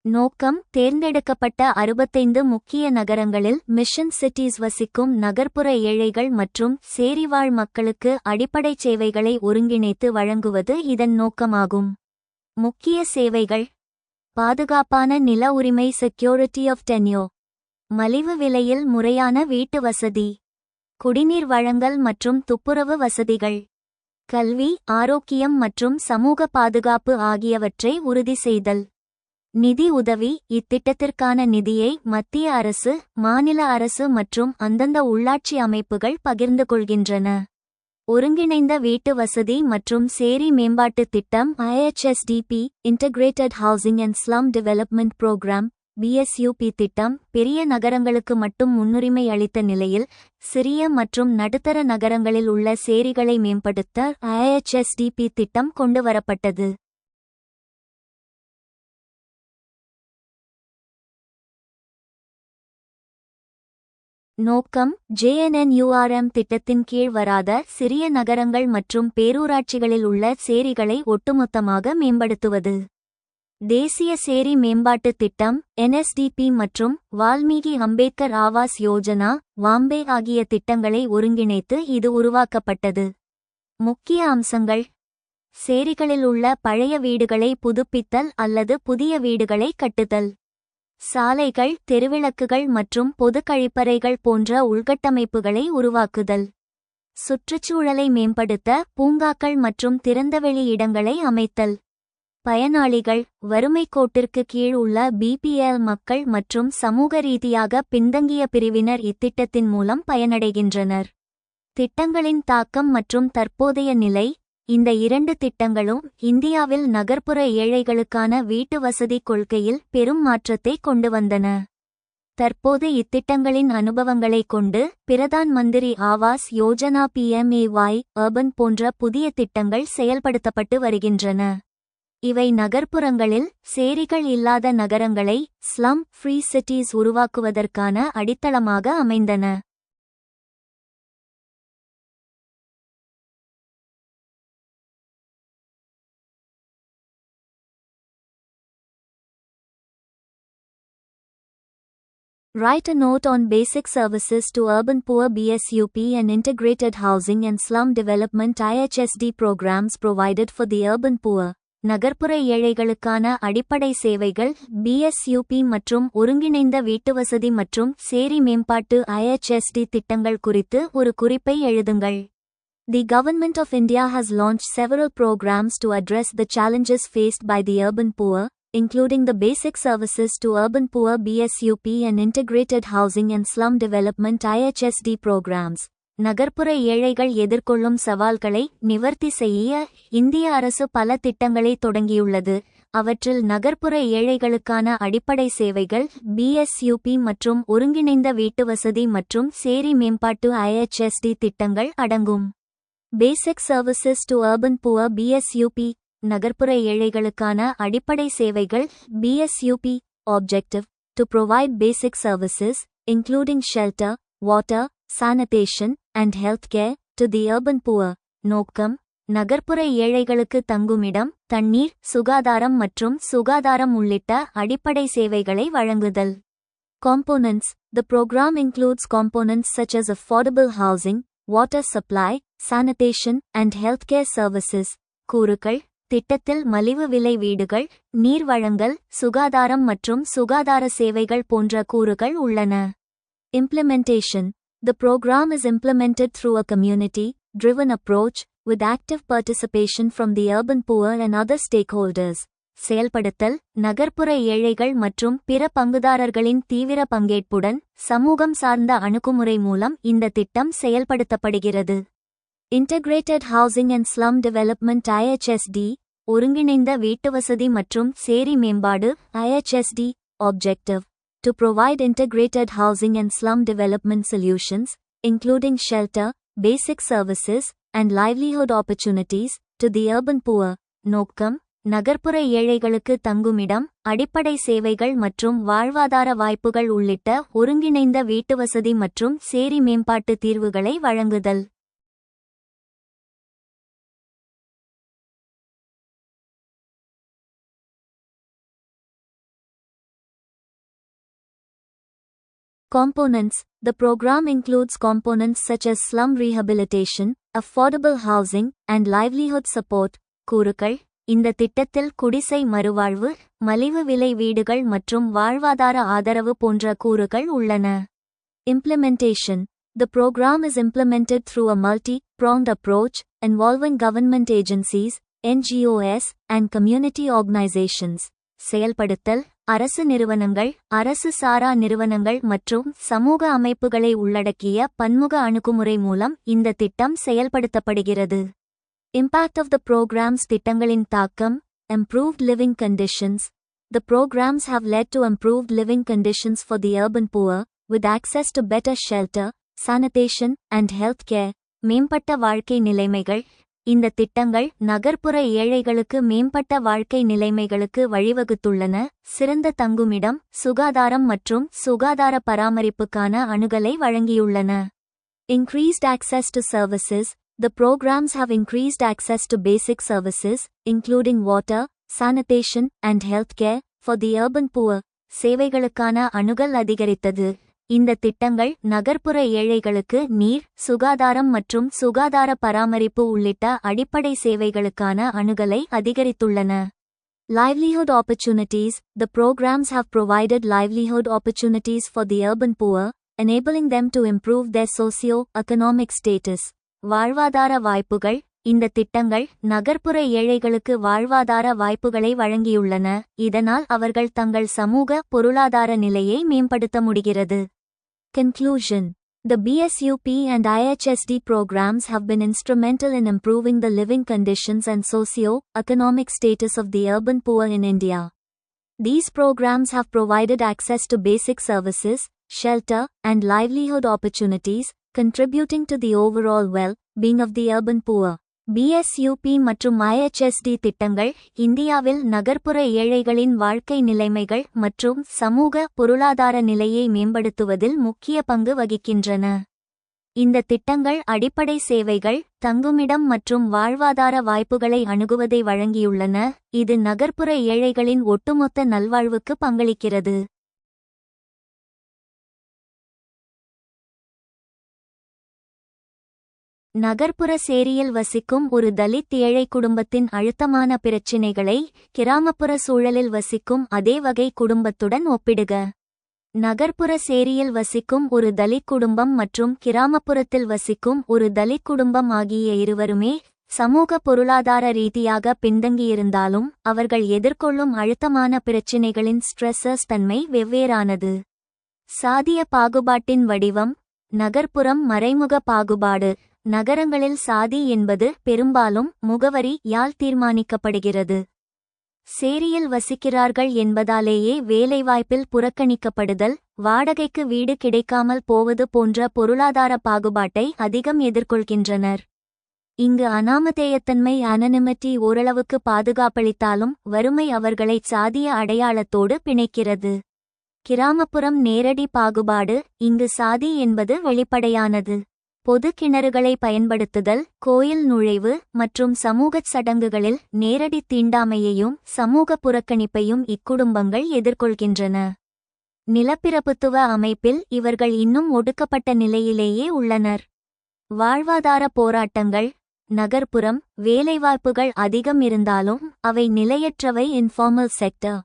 நோக்கம், தேர்ந்தெடுக்கப்பட்ட 65 முக்கிய நகரங்களில் மிஷன் சிட்டிஸ் வசிக்கும் நகர்ப்புற ஏழைகள் மற்றும் சேரிவாழ் மக்களுக்கு அடிப்படை சேவைகளை ஒருங்கிணைத்து வழங்குவது இதன் நோக்கமாகும். முக்கிய சேவைகள்: பாதுகாப்பான நில உரிமை செக்யூரிட்டி ஆஃப் டென்யூர், மலிவு விலையில் முறையான வீட்டு வசதி, குடிநீர் வழங்கல் மற்றும் துப்புரவு வசதிகள், கல்வி, ஆரோக்கியம் மற்றும் சமூக பாதுகாப்பு ஆகியவற்றை உறுதி செய்தல். நிதி உதவி. இத்திட்டத்திற்கான நிதியை மத்திய அரசு, மாநில அரசு மற்றும் அந்தந்த உள்ளாட்சி அமைப்புகள் பகிர்ந்து கொள்கின்றன. ஒருங்கிணைந்த வீட்டு வசதி மற்றும் சேரி மேம்பாட்டு திட்டம் IHSDP Integrated Housing and Slum Development Program BSUP திட்டம் பெரிய நகரங்களுக்கு மட்டும் முன்னுரிமை அளித்த நிலையில் சிறிய மற்றும் நடுத்தர நகரங்களில் உள்ள சேரிகளை மேம்படுத்த IHSDP திட்டம் கொண்டுவரப்பட்டது. நோக்கம், JNNURM திட்டத்தின் கீழ் வராத சிறிய நகரங்கள் மற்றும் பேரூராட்சிகளில் உள்ள சேரிகளை ஒட்டுமொத்தமாக மேம்படுத்துவது. தேசிய சேரி மேம்பாட்டு திட்டம் NSDP மற்றும் வால்மீகி அம்பேத்கர் ஆவாஸ் யோஜனா வாம்பே ஆகிய திட்டங்களை ஒருங்கிணைத்து இது உருவாக்கப்பட்டது. முக்கிய அம்சங்கள்: சேரிகளில் உள்ள பழைய வீடுகளை புதுப்பித்தல் அல்லது புதிய வீடுகளை கட்டுதல், சாலைகள், தெருவிளக்குகள் மற்றும் பொது கழிப்பறைகள் போன்ற உள்கட்டமைப்புகளை உருவாக்குதல், சுற்றுச்சூழலை மேம்படுத்த பூங்காக்கள் மற்றும் திறந்தவெளி இடங்களை அமைத்தல். பயனாளிகள்: வறுமை கோட்டிற்கு கீழ் உள்ள BPL மக்கள் மற்றும் சமூக ரீதியாக பின்தங்கிய பிரிவினர் இத்திட்டத்தின் மூலம் பயனடைகின்றனர். திட்டங்களின் தாக்கம் மற்றும் தற்போதைய நிலை. இந்த 2 திட்டங்களும் இந்தியாவில் நகர்ப்புற ஏழைகளுக்கான வீட்டு வசதி கொள்கையில் பெரும் மாற்றத்தை கொண்டு வந்தன. தற்போது இத்திட்டங்களின் அனுபவங்களைக் கொண்டு பிரதான் மந்திரி ஆவாஸ் யோஜனா PMAY அர்பன் போன்ற புதிய திட்டங்கள் செயல்படுத்தப்பட்டு வருகின்றன. இவை நகர்ப்புறங்களில் சேரிகள் இல்லாத நகரங்களை ஸ்லம் ஃப்ரீ சிட்டிஸ் உருவாக்குவதற்கான அடித்தளமாக அமைந்தன. Write a note on basic services to urban poor BSUP and integrated housing and slum development IHSD programs provided for the urban poor. நகர்ப்புற ஏழைகளுக்கான அடிப்படை சேவைகள் BSUP மற்றும் ஒருங்கிணைந்த வீட்டுவசதி மற்றும் சேரி மேம்பாட்டு IHSD திட்டங்கள் குறித்து ஒரு குறிப்பை எழுதுங்கள். The Government of India has launched several programs to address the challenges faced by the urban poor, including the basic services to urban poor BSUP and integrated housing and slum development IHSD programs. நகர்ப்புற ஏழைகள் எதிர்கொள்ளும் சவால்களை நிவர்த்தி செய்ய இந்திய அரசு பல திட்டங்களை தொடங்கியுள்ளது. அவற்றில் நகர்ப்புற ஏழைகளுக்கான அடிப்படை சேவைகள் BSUP மற்றும் ஒருங்கிணைந்த வீட்டுவசதி மற்றும் சேரி மேம்பாட்டு IHSD திட்டங்கள் அடங்கும். Basic services to urban poor BSUP நகர்ப்புற ஏழைகளுக்கான அடிப்படை சேவைகள் BSUP objective to provide basic services including shelter, water, sanitation and healthcare to the urban poor. நோக்கம் நகர்ப்புற ஏழைகளுக்கு தங்குமிடம், தண்ணீர், சுகாதாரம் மற்றும் சுகாதாரம் உள்ளிட்ட அடிப்படை சேவைகளை வழங்குதல். Components. The program includes components such as affordable housing, water supply, sanitation and healthcare services. கூறுகள் திட்டத்தில் மலிவு விலை வீடுகள், நீர் வழங்கல், சுகாதாரம் மற்றும் சுகாதார சேவைகள் போன்ற கூறுகள் உள்ளன. Implementation. The program is implemented through a community-driven approach, with active participation from the urban poor and other stakeholders. செயல்படுத்தல் நகர்ப்புற ஏழைகள் மற்றும் பிற பங்குதாரர்களின் தீவிர பங்கேற்புடன் சமூகம் சார்ந்த அணுகுமுறை மூலம் இந்த திட்டம் செயல்படுத்தப்படுகிறது. Integrated Housing and Slum Development IHSD ஒருங்கிணைந்த வீட்டுவசதி மற்றும் சேரி மேம்பாடு IHSD objective to provide integrated housing and slum development solutions, including shelter, basic services, and livelihood opportunities, to the urban poor. நோக்கம் நகர்ப்புற ஏழைகளுக்கு தங்குமிடம், அடிப்படை சேவைகள் மற்றும் வாழ்வாதார வாய்ப்புகள் உள்ளிட்ட ஒருங்கிணைந்த வீட்டுவசதி மற்றும் சேரி மேம்பாட்டு தீர்வுகளை வழங்குதல். Components. The program includes components such as slum rehabilitation, affordable housing, and livelihood support. கூறுகள் இந்த திட்டத்தில் குடிசை மறுவாழ்வு, மலிவு விலை வீடுகள் மற்றும் வாழ்வாதார ஆதரவு போன்ற கூறுகள் உள்ளன. Implementation. The program is implemented through a multi-pronged approach, involving government agencies, NGOs, and community organizations. செயல்படுத்தல் அரசு நிறுவனங்கள், அரசு சாரா நிறுவனங்கள் மற்றும் சமூக அமைப்புகளை உள்ளடக்கிய பன்முக அணுகுமுறை மூலம் இந்த திட்டம் செயல்படுத்தப்படுகிறது. Impact of the programs. திட்டங்களின் தாக்கம் improved living conditions. The programs have led to improved living conditions for the urban poor, with access to better shelter, sanitation, and healthcare. மேம்பட்ட வாழ்க்கை நிலைமைகள். இந்த திட்டங்கள் நகர்ப்புற ஏழைகளுக்கு மேம்பட்ட வாழ்க்கை நிலைமைகளுக்கு வழிவகுத்துள்ளன, சிறந்த தங்குமிடம், சுகாதாரம் மற்றும் சுகாதார பராமரிப்புக்கான அணுகலை வழங்கியுள்ளன. Increased access to services. The programs have increased access to basic services, including water, sanitation, and healthcare, for the urban poor. சேவைகளுக்கான அணுகல் அதிகரித்தது. இந்த திட்டங்கள் நகர்ப்புற ஏழைகளுக்கு நீர், சுகாதாரம் மற்றும் சுகாதார பராமரிப்பு உள்ளிட்ட அடிப்படை சேவைகளுக்கான அணுகலை அதிகரித்துள்ளன. Livelihood opportunities. The programs have provided livelihood opportunities for the urban poor, enabling them to improve their socio-economic status. வாழ்வாதார வாய்ப்புகள். இந்த திட்டங்கள் நகர்ப்புற ஏழைகளுக்கு வாழ்வாதார வாய்ப்புகளை வழங்கியுள்ளன, இதனால் அவர்கள் தங்கள் சமூக பொருளாதார நிலையை மேம்படுத்த முடிகிறது. Conclusion. The BSUP and IHSD programs have been instrumental in improving the living conditions and socio-economic status of the urban poor in India. These programs have provided access to basic services, shelter, and livelihood opportunities, contributing to the overall well-being of the urban poor. BSUP மற்றும் IHSD திட்டங்கள் இந்தியாவில் நகர்ப்புற ஏழைகளின் வாழ்க்கை நிலைமைகள் மற்றும் சமூக பொருளாதார நிலையை மேம்படுத்துவதில் முக்கிய பங்கு வகிக்கின்றன. இந்த திட்டங்கள் அடிப்படை சேவைகள், தங்குமிடம் மற்றும் வாழ்வாதார வாய்ப்புகளை அணுகுவதை வழங்கியுள்ளன, இது நகர்ப்புற ஏழைகளின் ஒட்டுமொத்த நல்வாழ்வுக்கு பங்களிக்கிறது. நகர்ப்புற சேரியில் வசிக்கும் ஒரு தலித் ஏழை குடும்பத்தின் அழுத்தமான பிரச்சினைகளை கிராமப்புற சூழலில் வசிக்கும் அதே வகை குடும்பத்துடன் ஒப்பிடுக. நகர்ப்புற சேரியில் வசிக்கும் ஒரு தலித் குடும்பம் மற்றும் கிராமப்புறத்தில் வசிக்கும் ஒரு தலித் குடும்பம் ஆகிய இருவருமே சமூக பொருளாதார ரீதியாக பின்தங்கியிருந்தாலும் அவர்கள் எதிர்கொள்ளும் அழுத்தமான பிரச்சினைகளின் ஸ்ட்ரெஸ்ஸஸ் தன்மை வெவ்வேறானது. சாதிய பாகுபாட்டின் வடிவம். நகர்ப்புறம் மறைமுக பாகுபாடு. நகரங்களில் சாதி என்பது பெரும்பாலும் முகவரி யால் தீர்மானிக்கப்படுகிறது. சேரியில் வசிக்கிறார்கள் என்பதாலேயே வேலைவாய்ப்பில் புறக்கணிக்கப்படுதல், வாடகைக்கு வீடு கிடைக்காமல் போவது போன்ற பொருளாதார பாகுபாட்டை அதிகம் எதிர்கொள்கின்றனர். இங்கு அனாமதேயத்தன்மை அனனிமிட்டி ஓரளவுக்கு பாதுகாப்பளித்தாலும் வறுமை அவர்களை சாதிய அடையாளத்தோடு பிணைக்கிறது. கிராமப்புறம் நேரடி பாகுபாடு. இங்கு சாதி என்பது வெளிப்படையானது. பொது கிணறுகளை பயன்படுத்துதல், கோயில் நுழைவு மற்றும் சமூகச் சடங்குகளில் நேரடி தீண்டாமையையும் சமூக புறக்கணிப்பையும் இக்குடும்பங்கள் எதிர்கொள்கின்றன. நிலப்பிரபுத்துவ அமைப்பில் இவர்கள் இன்னும் ஒடுக்கப்பட்ட நிலையிலேயே உள்ளனர். வாழ்வாதார போராட்டங்கள். நகர்ப்புறம் வேலைவாய்ப்புகள் அதிகம் இருந்தாலும் அவை நிலையற்றவை. Informal sector.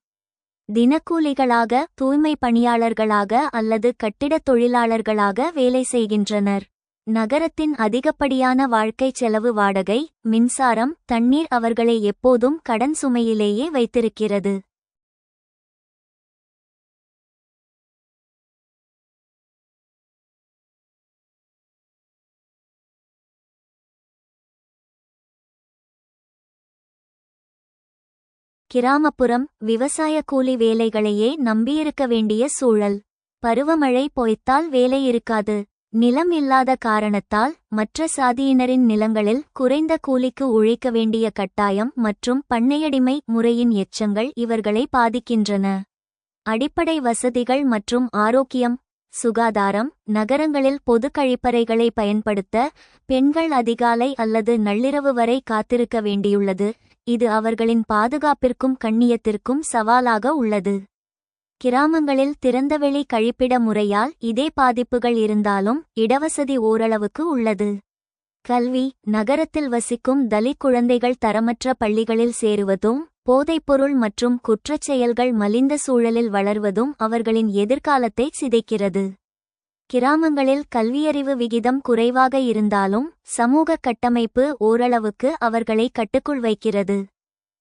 தினக்கூலிகளாக, தூய்மை பணியாளர்களாக அல்லது கட்டிடத் தொழிலாளர்களாக வேலை செய்கின்றனர். நகரத்தின் அதிகப்படியான வாழ்க்கைச் செலவு, வாடகை, மின்சாரம், தண்ணீர் அவர்களை எப்போதும் கடன் சுமையிலேயே வைத்திருக்கிறது. கிராமப்புறம் விவசாய கூலி வேலைகளையே நம்பியிருக்க வேண்டிய சூழல். பருவமழை பொய்த்தால் வேலை இருக்காது. நிலம் இல்லாத காரணத்தால் மற்ற சாதியினரின் நிலங்களில் குறைந்த கூலிக்கு உழைக்க வேண்டிய கட்டாயம் மற்றும் பண்ணையடிமை முறையின் எச்சங்கள் இவர்களை பாதிக்கின்றன. அடிப்படை வசதிகள் மற்றும் ஆரோக்கியம். சுகாதாரம். நகரங்களில் பொது கழிப்பறைகளை பயன்படுத்த பெண்கள் அதிகாலை அல்லது நள்ளிரவு வரை காத்திருக்க வேண்டியுள்ளது. இது அவர்களின் பாதுகாப்பிற்கும் கண்ணியத்திற்கும் சவாலாக உள்ளது. கிராமங்களில் திறந்தவெளி கழிப்பிட முறையால் இதே பாதிப்புகள் இருந்தாலும் இடவசதி ஓரளவுக்கு உள்ளது. கல்வி. நகரத்தில் வசிக்கும் தலித் குழந்தைகள் தரமற்ற பள்ளிகளில் சேருவதும் போதைப்பொருள் மற்றும் குற்றச் செயல்கள் மலிந்த சூழலில் வளர்வதும் அவர்களின் எதிர்காலத்தை சிதைக்கிறது. கிராமங்களில் கல்வியறிவு விகிதம் குறைவாக இருந்தாலும் சமூக கட்டமைப்பு ஓரளவுக்கு அவர்களை கட்டுக்குள் வைக்கிறது.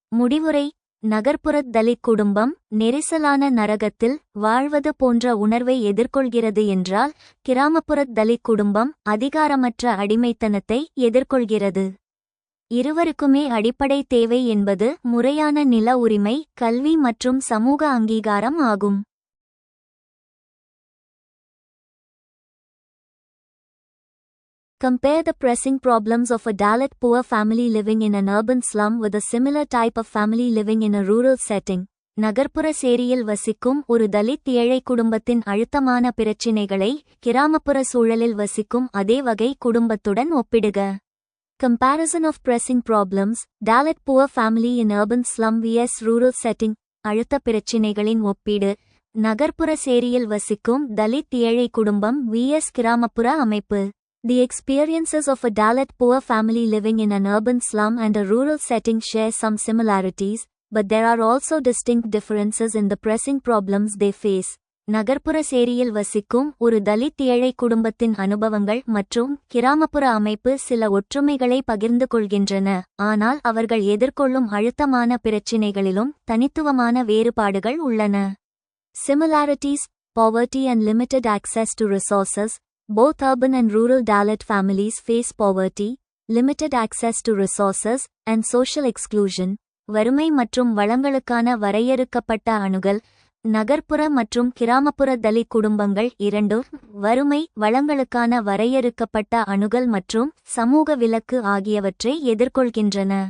முடிவுரை. நகர்ப்புறத் தலித் குடும்பம் நெரிசலான நரகத்தில் வாழ்வது போன்ற உணர்வை எதிர்கொள்கிறது என்றால், கிராமப்புறத் தலித் குடும்பம் அதிகாரமற்ற அடிமைத்தனத்தை எதிர்கொள்கிறது. இருவருக்குமே அடிப்படை தேவை என்பது முறையான நில உரிமை, கல்வி மற்றும் சமூக அங்கீகாரம் ஆகும். Compare the pressing problems of a Dalit poor family living in an urban slum with a similar type of family living in a rural setting. நகர்ப்புற சேரியில் வசிக்கும் ஒரு தலித் ஏழை குடும்பத்தின் அழுத்தமான பிரச்சினைகளை கிராமப்புற சூழலில் வசிக்கும் அதே வகை குடும்பத்துடன் ஒப்பிடுக. Comparison of pressing problems. Dalit poor family in urban slum vs rural setting. அழுத்த பிரச்சினைகளின் ஒப்பீடு. நகர்ப்புற சேரியில் வசிக்கும் தலித் ஏழை குடும்பம் vs கிராமப்புற அமைப்பு. The experiences of a Dalit poor family living in an urban slum and a rural setting share some similarities, but there are also distinct differences in the pressing problems they face. நகர்ப்புற சேரியில் வசிக்கும் ஒரு தலித் ஏழை குடும்பத்தின் அனுபவங்கள் மற்றும் கிராமப்புற அமைப்பு சில ஒற்றுமைகளை பகிர்ந்து கொள்கின்றன, ஆனால் அவர்கள் எதிர்கொள்ளும் அழுத்தமான பிரச்சினைகளிலும் தனித்துவமான வேறுபாடுகள் உள்ளன. Similarities. Poverty and limited access to resources. Both urban and rural Dalit families face poverty, limited access to resources, and social exclusion. வறுமை மற்றும் வளங்களுக்கான வரையறுக்கப்பட்ட அணுகல். நகர்ப்புற மற்றும் கிராமப்புற தலித் குடும்பங்கள் இரண்டும் வறுமை, வளங்களுக்கான வரையறுக்கப்பட்ட அணுகல் மற்றும் சமூக விலக்கு ஆகியவற்றை எதிர்கொள்கின்றன.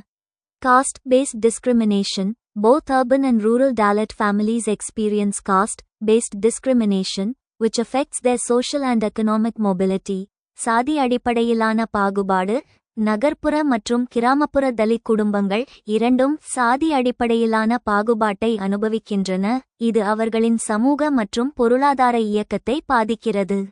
Caste-based discrimination. Both urban and rural Dalit families experience caste-based discrimination, which affects their social and economic mobility. சாதி அடிப்படையிலான பாகுபாடு. நகர்ப்புற மற்றும் கிராமப்புற தலித் குடும்பங்கள் இரண்டும் சாதி அடிப்படையிலான பாகுபாட்டை அனுபவிக்கின்றன, இது அவர்களின் சமூக மற்றும் பொருளாதார இயக்கத்தை பாதிக்கிறது.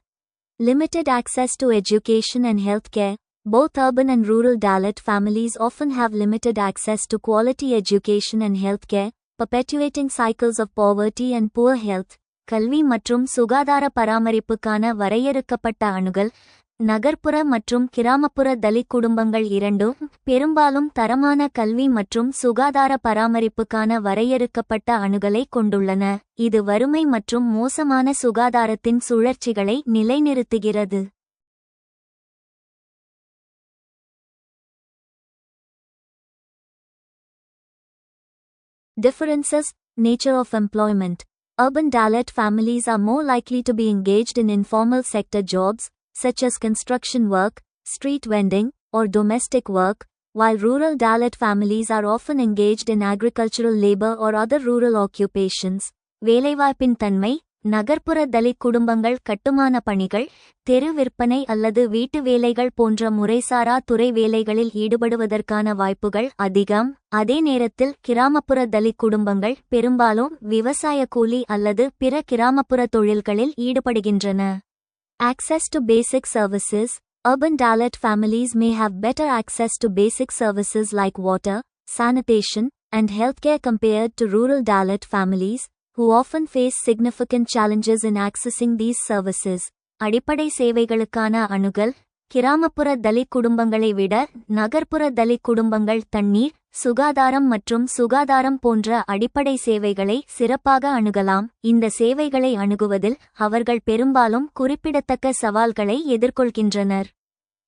Limited access to education and healthcare. Both urban and rural Dalit families often have limited access to quality education and healthcare, perpetuating cycles of poverty and poor health. கல்வி மற்றும் சுகாதார பராமரிப்புக்கான வரையறுக்கப்பட்ட அணுகல். நகர்ப்புற மற்றும் கிராமப்புற தலித் குடும்பங்கள் இரண்டும் பெரும்பாலும் தரமான கல்வி மற்றும் சுகாதார பராமரிப்புக்கான வரையறுக்கப்பட்ட அணுகலை கொண்டுள்ளன, இது வறுமை மற்றும் மோசமான சுகாதாரத்தின் சுழற்சிகளை நிலைநிறுத்துகிறது. Differences. Nature of employment. Urban Dalit families are more likely to be engaged in informal sector jobs, such as construction work, street vending, or domestic work, while rural Dalit families are often engaged in agricultural labor or other rural occupations. வேலைவாய்ப்பின் தன்மை. நகர்ப்புற தலித் குடும்பங்கள் கட்டுமான பணிகள், தெரு விற்பனை அல்லது வீட்டு வேலைகள் போன்ற முறைசாரா துறை வேலைகளில் ஈடுபடுவதற்கான வாய்ப்புகள் அதிகம். அதே நேரத்தில் கிராமப்புற தலித் குடும்பங்கள் பெரும்பாலும் விவசாய கூலி அல்லது பிற கிராமப்புற தொழில்களில் ஈடுபடுகின்றன. Access to basic services. Urban Dalit families may have better access to basic services like water, sanitation, and healthcare compared to rural Dalit families, who often face significant challenges in accessing these services. அடிப்படை சேவைகளுக்கான அணுகல். கிராமப்புற தலித் குடும்பங்களை விட நகர்ப்புற தலித் குடும்பங்கள் தண்ணீர், சுகாதாரம் மற்றும் சுகாதாரம் போன்ற அடிப்படை சேவைகளை சிறப்பாக அணுகலாம். இந்த சேவைகளை அணுகுவதில் அவர்கள் பெரும்பாலும் குறிப்பிடத்தக்க சவால்களை எதிர்கொள்கின்றனர்.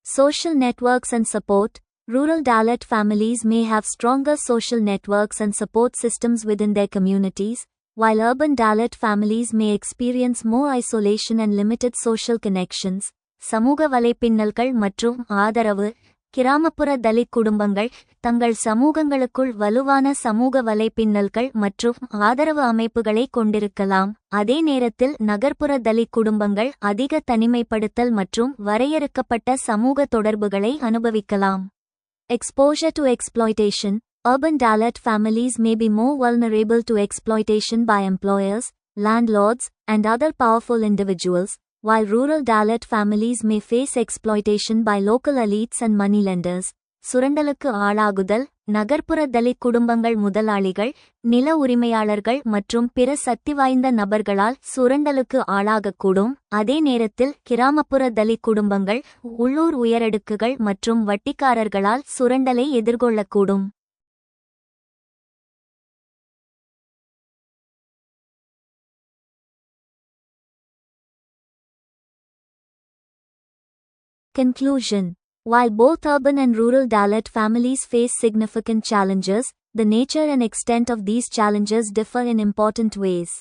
Social networks and support. Rural Dalit families may have stronger social networks and support systems within their communities, while urban Dalit families may experience more isolation and limited social connections. சமூக வலைப்பின்னல்கள் மற்றும் ஆதரவு. கிராமப்புற தலித் குடும்பங்கள் தங்கள் சமூகங்களுக்குள் வலுவான சமூக வலைப்பின்னல்கள் மற்றும் ஆதரவு அமைப்புகளை கொண்டிருக்கலாம். அதே நேரத்தில் நகர்ப்புற தலித் குடும்பங்கள் அதிக தனிமைப்படுத்தல் மற்றும் வரையறுக்கப்பட்ட சமூக தொடர்புகளை அனுபவிக்கலாம். Exposure to exploitation. Urban Dalit families may be more vulnerable to exploitation by employers, landlords, and other powerful individuals, while rural Dalit families may face exploitation by local elites and moneylenders. சுரண்டலுக்கு ஆளாகுதல். நகர்ப்புற தலித் குடும்பங்கள் முதலாளிகள், நில உரிமையாளர்கள் மற்றும் பிற சக்திவாய்ந்த நபர்களால் சுரண்டலுக்கு ஆளாகக்கூடும். அதே நேரத்தில் கிராமப்புற தலித் குடும்பங்கள் உள்ளூர் உயரடுக்குகள் மற்றும் வட்டிக்காரர்களால் சுரண்டலை எதிர்கொள்ளக்கூடும். Conclusion. While both urban and rural Dalit families face significant challenges, the nature and extent of these challenges differ in important ways.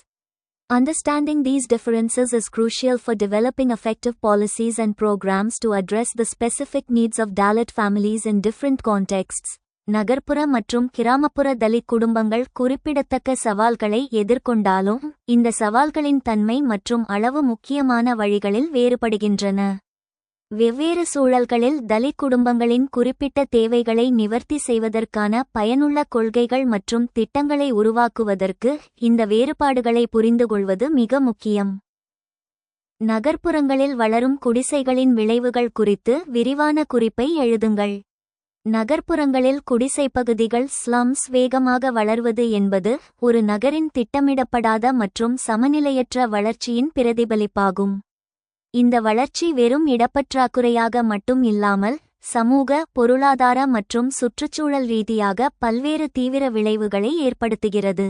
Understanding these differences is crucial for developing effective policies and programs to address the specific needs of Dalit families in different contexts. நகர்ப்புற மற்றும் கிராமப்புற தலித் குடும்பங்கள் குறிப்பிடத்தக்க சவால்களை எதிர்கொண்டாலும், இந்த சவால்களின் தன்மை மற்றும் அளவு முக்கியமான வழிகளில் வேறுபடுகின்றன. வெவ்வேறு சூழல்களில் தலித் குடும்பங்களின் குறிப்பிட்ட தேவைகளை நிவர்த்தி செய்வதற்கான பயனுள்ள கொள்கைகள் மற்றும் திட்டங்களை உருவாக்குவதற்கு இந்த வேறுபாடுகளை புரிந்துகொள்வது மிக முக்கியம். நகர்ப்புறங்களில் வளரும் குடிசைகளின் விளைவுகள் குறித்து விரிவான குறிப்பை எழுதுங்கள். நகர்ப்புறங்களில் குடிசைப்பகுதிகள் ஸ்லம்ஸ் வேகமாக வளர்வது என்பது ஒரு நகரின் திட்டமிடப்படாத மற்றும் சமநிலையற்ற வளர்ச்சியின் பிரதிபலிப்பாகும். இந்த வளர்ச்சி வெறும் இடப்பற்றாக்குறையாக மட்டும் இல்லாமல் சமூக, பொருளாதார மற்றும் சுற்றுச்சூழல் ரீதியாக பல்வேறு தீவிர விளைவுகளை ஏற்படுத்துகிறது.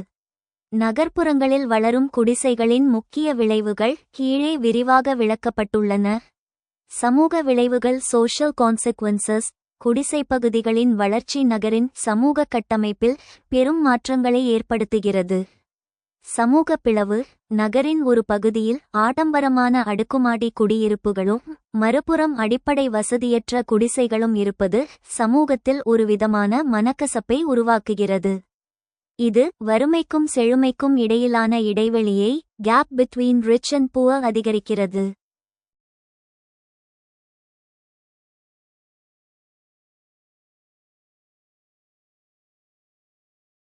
நகர்ப்புறங்களில் வளரும் குடிசைகளின் முக்கிய விளைவுகள் கீழே விரிவாக விளக்கப்பட்டுள்ளன. சமூக விளைவுகள். சோஷியல் கான்செக்வென்சஸ். குடிசைப்பகுதிகளின் வளர்ச்சி நகரின் சமூக கட்டமைப்பில் பெரும் மாற்றங்களை ஏற்படுத்துகிறது. சமூக பிளவு. நகரின் ஒரு பகுதியில் ஆடம்பரமான அடுக்குமாடி குடியிருப்புகளும் மறுபுறம் அடிப்படை வசதியற்ற குடிசைகளும் இருப்பது சமூகத்தில் ஒருவிதமான மனக்கசப்பை உருவாக்குகிறது. இது வறுமைக்கும் செழுமைக்கும் இடையிலான இடைவெளியை, gap between rich and poor, அதிகரிக்கிறது.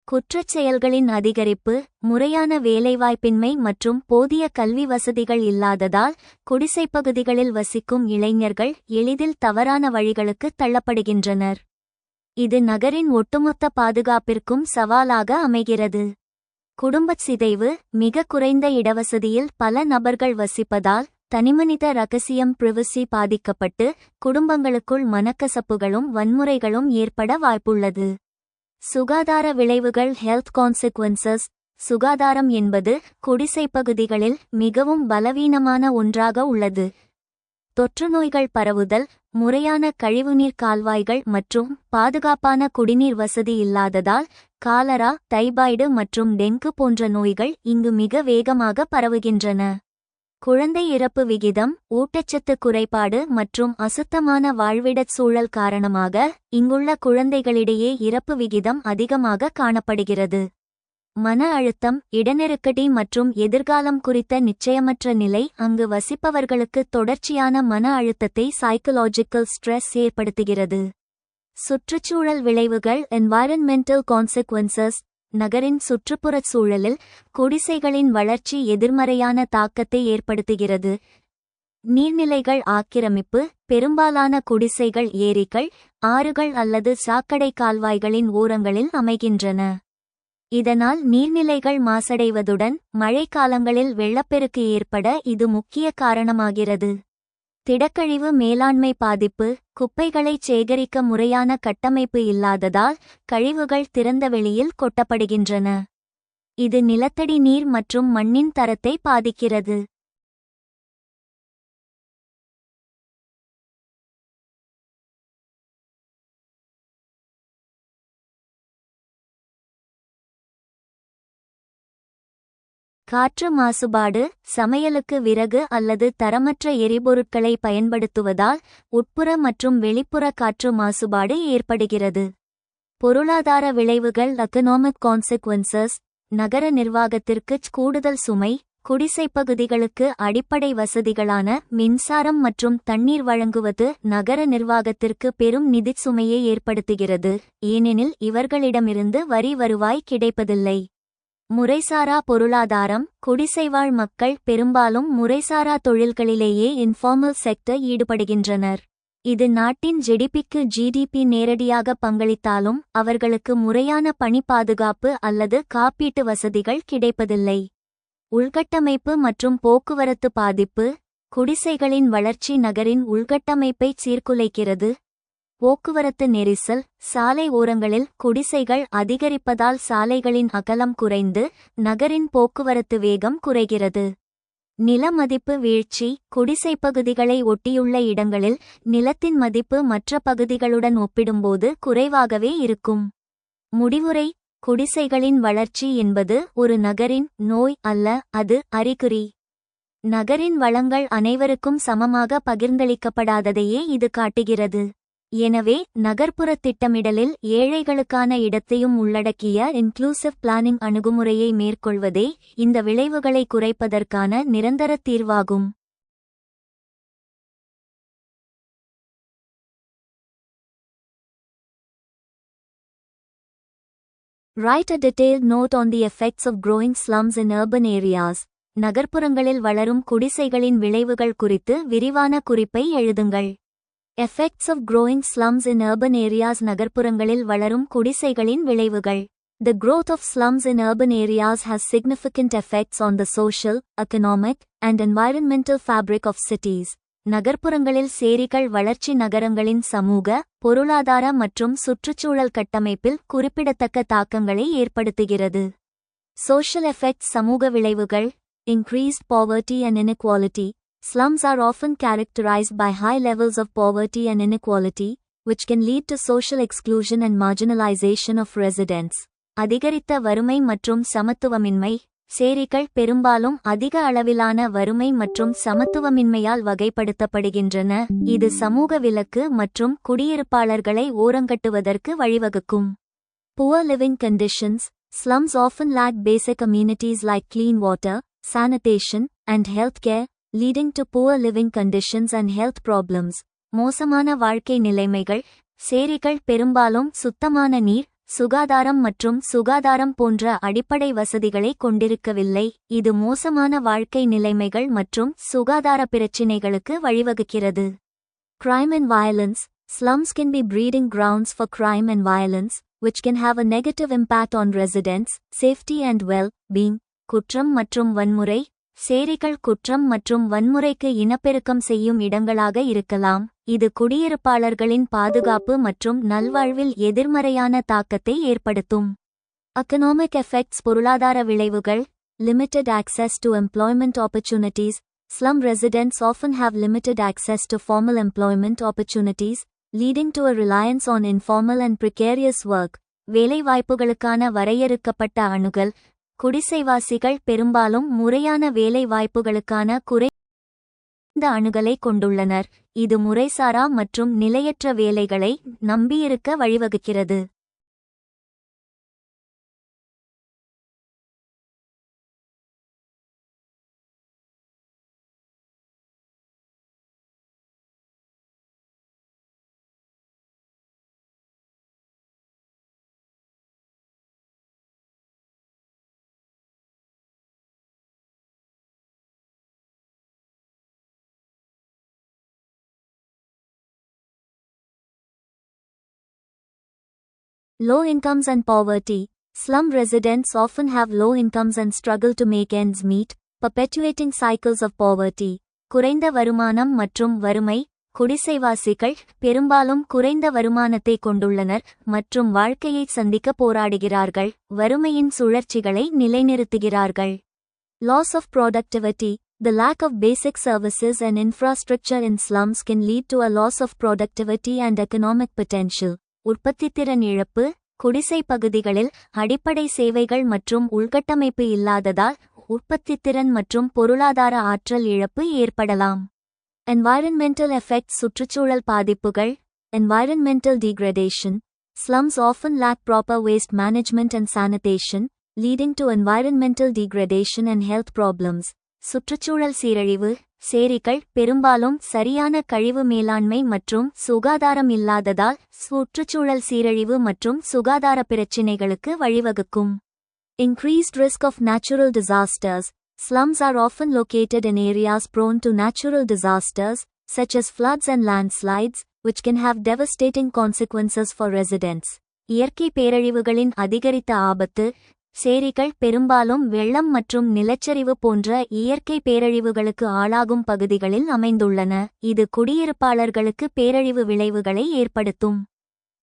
குற்றச் செயல்களின் அதிகரிப்பு, முறையான வேலைவாய்ப்பின்மை மற்றும் போதிய கல்வி வசதிகள் இல்லாததால் குடிசைப்பகுதிகளில் வசிக்கும் இளைஞர்கள் எளிதில் தவறான வழிகளுக்கு தள்ளப்படுகின்றனர். இது நகரின் ஒட்டுமொத்த பாதுகாப்பிற்கும் சவாலாக அமைகிறது. குடும்பச் சிதைவு, மிக குறைந்த இடவசதியில் பல நபர்கள் வசிப்பதால் தனிமனித ரகசியம் பிரைவசி பாதிக்கப்பட்டு குடும்பங்களுக்குள் மனக்கசப்புகளும் வன்முறைகளும் ஏற்பட வாய்ப்புள்ளது. சுகாதார விளைவுகள் ஹெல்த் கான்சிக்வென்சஸ். சுகாதாரம் என்பது குடிசைப்பகுதிகளில் மிகவும் பலவீனமான ஒன்றாக உள்ளது. தொற்றுநோய்கள் பரவுதல், முறையான கழிவுநீர் கால்வாய்கள் மற்றும் பாதுகாப்பான குடிநீர் வசதி இல்லாததால் காலரா, டைபாய்டு மற்றும் டெங்கு போன்ற நோய்கள் இங்கு மிக வேகமாக பரவுகின்றன. குழந்தை இறப்பு விகிதம், ஊட்டச்சத்து குறைபாடு மற்றும் அசுத்தமான வாழ்விடச் சூழல் காரணமாக இங்குள்ள குழந்தைகளிடையே இறப்பு விகிதம் அதிகமாக காணப்படுகிறது. மன அழுத்தம், இடநெருக்கடி மற்றும் எதிர்காலம் குறித்த நிச்சயமற்ற நிலை அங்கு வசிப்பவர்களுக்கு தொடர்ச்சியான மன அழுத்தத்தை சைக்கலாஜிக்கல் ஸ்ட்ரெஸ் ஏற்படுத்துகிறது. சுற்றுச்சூழல் விளைவுகள் என்வாயரன்மெண்டல் கான்சிக்வென்சஸ். நகரின் சுற்றுப்புறச் சூழலில் குடிசைகளின் வளர்ச்சி எதிர்மறையான தாக்கத்தை ஏற்படுத்துகிறது. நீர்நிலைகள் ஆக்கிரமிப்பு, பெரும்பாலான குடிசைகள் ஏரிகள், ஆறுகள் அல்லது சாக்கடை கால்வாய்களின் ஓரங்களில் அமைகின்றன. இதனால் நீர்நிலைகள் மாசடைவதுடன் மழைக்காலங்களில் வெள்ளப்பெருக்கு ஏற்பட இது முக்கிய காரணமாகிறது. திடக்கழிவு மேலாண்மை பாதிப்பு, குப்பைகளைச் சேகரிக்க முறையான கட்டமைப்பு இல்லாததால் கழிவுகள் திறந்த வெளியில் கொட்டப்படுகின்றன. இது நிலத்தடி நீர் மற்றும் மண்ணின் தரத்தை பாதிக்கிறது. காற்று மாசுபாடு, சமையலுக்கு விறகு அல்லது தரமற்ற எரிபொருட்களை பயன்படுத்துவதால் உட்புற மற்றும் வெளிப்புற காற்று மாசுபாடு ஏற்படுகிறது. பொருளாதார விளைவுகள் எகனாமிக் கான்சிக்வென்சஸ். நகர நிர்வாகத்திற்கு கூடுதல் சுமை, குடிசைப்பகுதிகளுக்கு அடிப்படை வசதிகளான மின்சாரம் மற்றும் தண்ணீர் வழங்குவது நகர நிர்வாகத்திற்கு பெரும் நிதிச் சுமையை ஏற்படுத்துகிறது, ஏனெனில் இவர்களிடமிருந்து வரி வருவாய் கிடைப்பதில்லை. முறைசாரா பொருளாதாரம். குடிசைவாழ் மக்கள் பெரும்பாலும் முறைசாரா தொழில்களிலேயே இன்ஃபார்மல் செக்டர் ஈடுபடுகின்றனர். இது நாட்டின் ஜிடிபி நேரடியாக பங்களித்தாலும் அவர்களுக்கு முறையான பணி பாதுகாப்பு அல்லது காப்பீட்டு வசதிகள் கிடைப்பதில்லை. உள்கட்டமைப்பு மற்றும் போக்குவரத்து பாதிப்பு. குடிசைகளின் வளர்ச்சி நகரின் உள்கட்டமைப்பைச் சீர்குலைக்கிறது. போக்குவரத்து நெரிசல். சாலை ஓரங்களில் குடிசைகள் அதிகரிப்பதால் சாலைகளின் அகலம் குறைந்து நகரின் போக்குவரத்து வேகம் குறைகிறது. நில மதிப்பு வீழ்ச்சி. குடிசைப்பகுதிகளை ஒட்டியுள்ள இடங்களில் நிலத்தின் மதிப்பு மற்ற பகுதிகளுடன் ஒப்பிடும்போது குறைவாகவே இருக்கும். முடிவுரை: குடிசைகளின் வளர்ச்சி என்பது ஒரு நகரின் நோய் அல்ல, அது அறிகுறி. நகரின் வளங்கள் அனைவருக்கும் சமமாக பகிர்ந்தளிக்கப்படாததையே இது காட்டுகிறது. எனவே நகர்ப்புற திட்டமிடலில் ஏழைகளுக்கான இடத்தையும் உள்ளடக்கிய இன்க்ளூசிவ் பிளானிங் அணுகுமுறையை மேற்கொள்வதே இந்த விளைவுகளை குறைப்பதற்கான நிரந்தர தீர்வாகும். Write a detailed note on the effects of growing slums in urban areas. நகர்ப்புறங்களில் வளரும் குடிசைகளின் விளைவுகள் குறித்து விரிவான குறிப்பை எழுதுங்கள். Effects of growing slums in urban areas. நகர்ப்புறங்களில் வளரும் குடிசைகளின் விளைவுகள். The growth of slums in urban areas has significant effects on the social, economic, and environmental fabric of cities. நகர்ப்புறங்களில் சேரிகள் வளர்ச்சி நகரங்களின் சமூக, பொருளாதார மற்றும் சுற்றுச்சூழல் கட்டமைப்பில் குறிப்பிடத்தக்க தாக்கங்களை ஏற்படுத்துகிறது. Social effects. சமூக விளைவுகள். Increased poverty and inequality. Slums are often characterized by high levels of poverty and inequality, which can lead to social exclusion and marginalization of residents. அதிகரித்த வறுமை மற்றும் சமத்துவமின்மை. சேரிகள் பெரும்பாலும் அதிக அளவிலான வறுமை மற்றும் சமத்துவமின்மையால் வகைப்படுத்தப்படுகின்றன, இது சமூக விலக்கு மற்றும் குடியிருப்பாளர்களை ஓரங்கட்டுவதற்கு வழிவகுக்கும். Poor living conditions. Slums often lack basic amenities like clean water, sanitation, and healthcare, leading to poor living conditions and health problems. மோசமான வாழ்க்கை நிலைமைகள். சேரிகள் பெரும்பாலும் சுத்தமான நீர், சுகாதாரம் மற்றும் சுகாதாரம் போன்ற அடிப்படை வசதிகளை கொண்டிருக்கவில்லை. இது மோசமான வாழ்க்கை நிலைமைகள் மற்றும் சுகாதார பிரச்சினைகளுக்கு வழிவகுக்கிறது. Crime and violence. Slums can be breeding grounds for crime and violence, which can have a negative impact on residents' safety and well-being. குற்றம் மற்றும் வன்முறை. சேரிகள் குற்றம் மற்றும் வன்முறைக்கு இனப்பெருக்கம் செய்யும் இடங்களாக இருக்கலாம். இது குடியிருப்பாளர்களின் பாதுகாப்பு மற்றும் நல்வாழ்வில் எதிர்மறையான தாக்கத்தை ஏற்படுத்தும். Economic effects. பொருளாதார விளைவுகள். Limited access to employment opportunities. Slum residents often have limited access to formal employment opportunities, leading to a reliance on informal and precarious work. வேலைவாய்ப்புகளுக்கான வரையறுக்கப்பட்ட அணுகல். குடிசைவாசிகள் பெரும்பாலும் முறையான வேலைவாய்ப்புகளுக்கான குறைந்த அணுகலை கொண்டுள்ளனர். இது முறைசாரா மற்றும் நிலையற்ற வேலைகளை நம்பியிருக்க வழிவகுக்கிறது. Low incomes and poverty. Slum residents often have low incomes and struggle to make ends meet, perpetuating cycles of poverty. குறைந்த வருமானம் மற்றும் வறுமை. குடிசைவாசிகள் பெரும்பாலும் குறைந்த வருமானத்தை கொண்டுள்ளனர் மற்றும் வாழ்க்கையை சந்திக்க போராடுகிறார்கள். வறுமையின் சுழற்சிகளை நிலைநிறுத்துகிறார்கள். Loss of productivity. The lack of basic services and infrastructure in slums can lead to a loss of productivity and economic potential. உற்பத்தித்திறன் இழப்பு. குடிசை பகுதிகளில் அடிப்படை சேவைகள் மற்றும் உள்கட்டமைப்பு இல்லாததால் உற்பத்தித்திறன் மற்றும் பொருளாதார ஆற்றல் இழப்பு ஏற்படலாம். Environmental effects. சுற்றுச்சூழல் பாதிப்புகள். Environmental degradation. Slums often lack proper waste management and sanitation, leading to environmental degradation and health problems. சுற்றுச்சூழல் சீரழிவு. சேரிகள் பெரும்பாலும் சரியான கழிவு மேலாண்மை மற்றும் சுகாதாரம் இல்லாததால் சுற்றுச்சூழல் சீரழிவு மற்றும் சுகாதார பிரச்சினைகளுக்கு வழிவகுக்கும். Increased risk of natural disasters. Slums are often located in areas prone to natural disasters, such as floods and landslides, which can have devastating consequences for residents. இயற்கை பேரழிவுகளின் அதிகரித்த ஆபத்து. சேரிகள் பெரும்பாலும் வெள்ளம் மற்றும் நிலச்சரிவு போன்ற இயற்கை பேரழிவுகளுக்கு ஆளாகும் பகுதிகளில் அமைந்துள்ளன. இது குடியிருப்பாளர்களுக்கு பேரழிவு விளைவுகளை ஏற்படுத்தும்.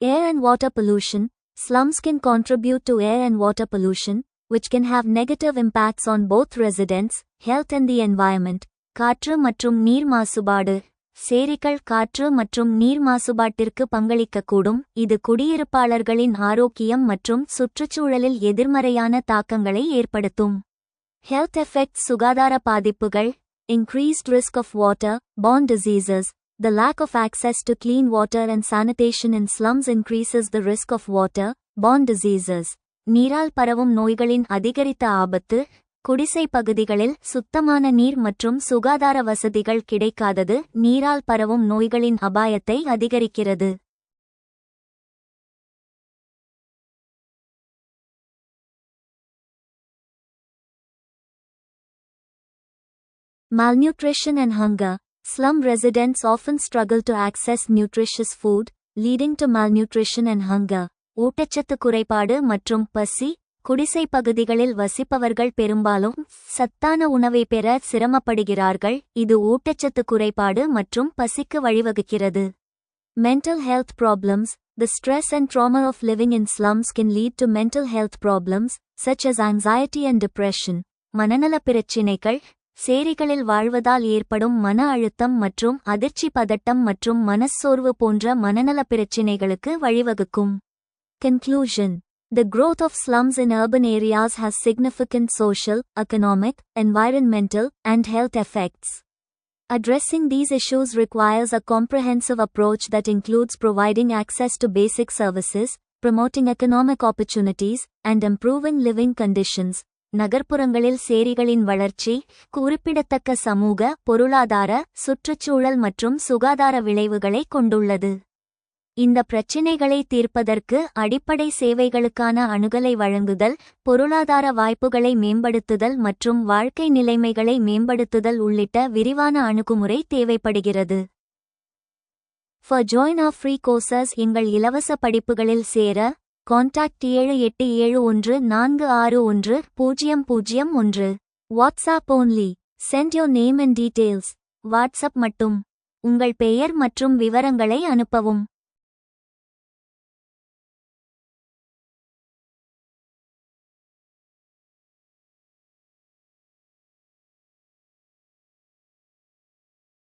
Air and water pollution. Slums can contribute to air and water pollution, which can have negative impacts on both residents, health and the environment. காற்று மற்றும் நீர் மாசுபாடு. சேரிகள் காற்று மற்றும் நீர் மாசுபாட்டிற்கு பங்களிக்கக்கூடும். இது குடியிருப்பாளர்களின் ஆரோக்கியம் மற்றும் சுற்றுச்சூழலில் எதிர்மறையான தாக்கங்களை ஏற்படுத்தும். Health effects. சுகாதார பாதிப்புகள். Increased risk of water-borne diseases. The lack of access to clean water and sanitation in slums increases the risk of water-borne diseases. நீரால் பரவும் நோய்களின் அதிகரித்த ஆபத்து. குடிசை பகுதிகளில் சுத்தமான நீர் மற்றும் சுகாதார வசதிகள் கிடைக்காதது நீரால் பரவும் நோய்களின் அபாயத்தை அதிகரிக்கிறது. Malnutrition and hunger. Slum residents often struggle to access nutritious food, leading to malnutrition and hunger. ஊட்டச்சத்து குறைபாடு மற்றும் பசி. குடிசை பகுதிகளில் வசிப்பவர்கள் பெரும்பாலும் சத்தான உணவை பெற சிரமப்படுகிறார்கள். இது ஊட்டச்சத்து குறைபாடு மற்றும் பசிக்கு வழிவகுக்கிறது. Mental health problems. The stress and trauma of living in slums can lead to mental health problems, such as anxiety and depression. மனநல பிரச்சினைகள். சேரிகளில் வாழ்வதால் ஏற்படும் மன அழுத்தம் மற்றும் அதிர்ச்சி பதட்டம் மற்றும் மனச்சோர்வு போன்ற மனநல பிரச்சினைகளுக்கு வழிவகுக்கும். Conclusion. The growth of slums in urban areas has significant social, economic, environmental, and health effects. Addressing these issues requires a comprehensive approach that includes providing access to basic services, promoting economic opportunities, and improving living conditions. நகர்ப்புறங்களில் சேரிகளின் வளர்ச்சி குறிப்பிடத்தக்க சமூக, பொருளாதார, சுற்றுச்சூழல் மற்றும் சுகாதார விளைவுகளை கொண்டுள்ளது. இந்த பிரச்சினைகளை தீர்ப்பதற்கு அடிப்படை சேவைகளுக்கான அணுகலை வழங்குதல், பொருளாதார வாய்ப்புகளை மேம்படுத்துதல் மற்றும் வாழ்க்கை நிலைமைகளை மேம்படுத்துதல் உள்ளிட்ட விரிவான அணுகுமுறை தேவைப்படுகிறது. For join our free courses எங்கள் இலவச படிப்புகளில் சேர contact 7871461001. WhatsApp only. Send your name and details. WhatsApp மட்டும். உங்கள் பெயர் மற்றும் விவரங்களை அனுப்பவும்.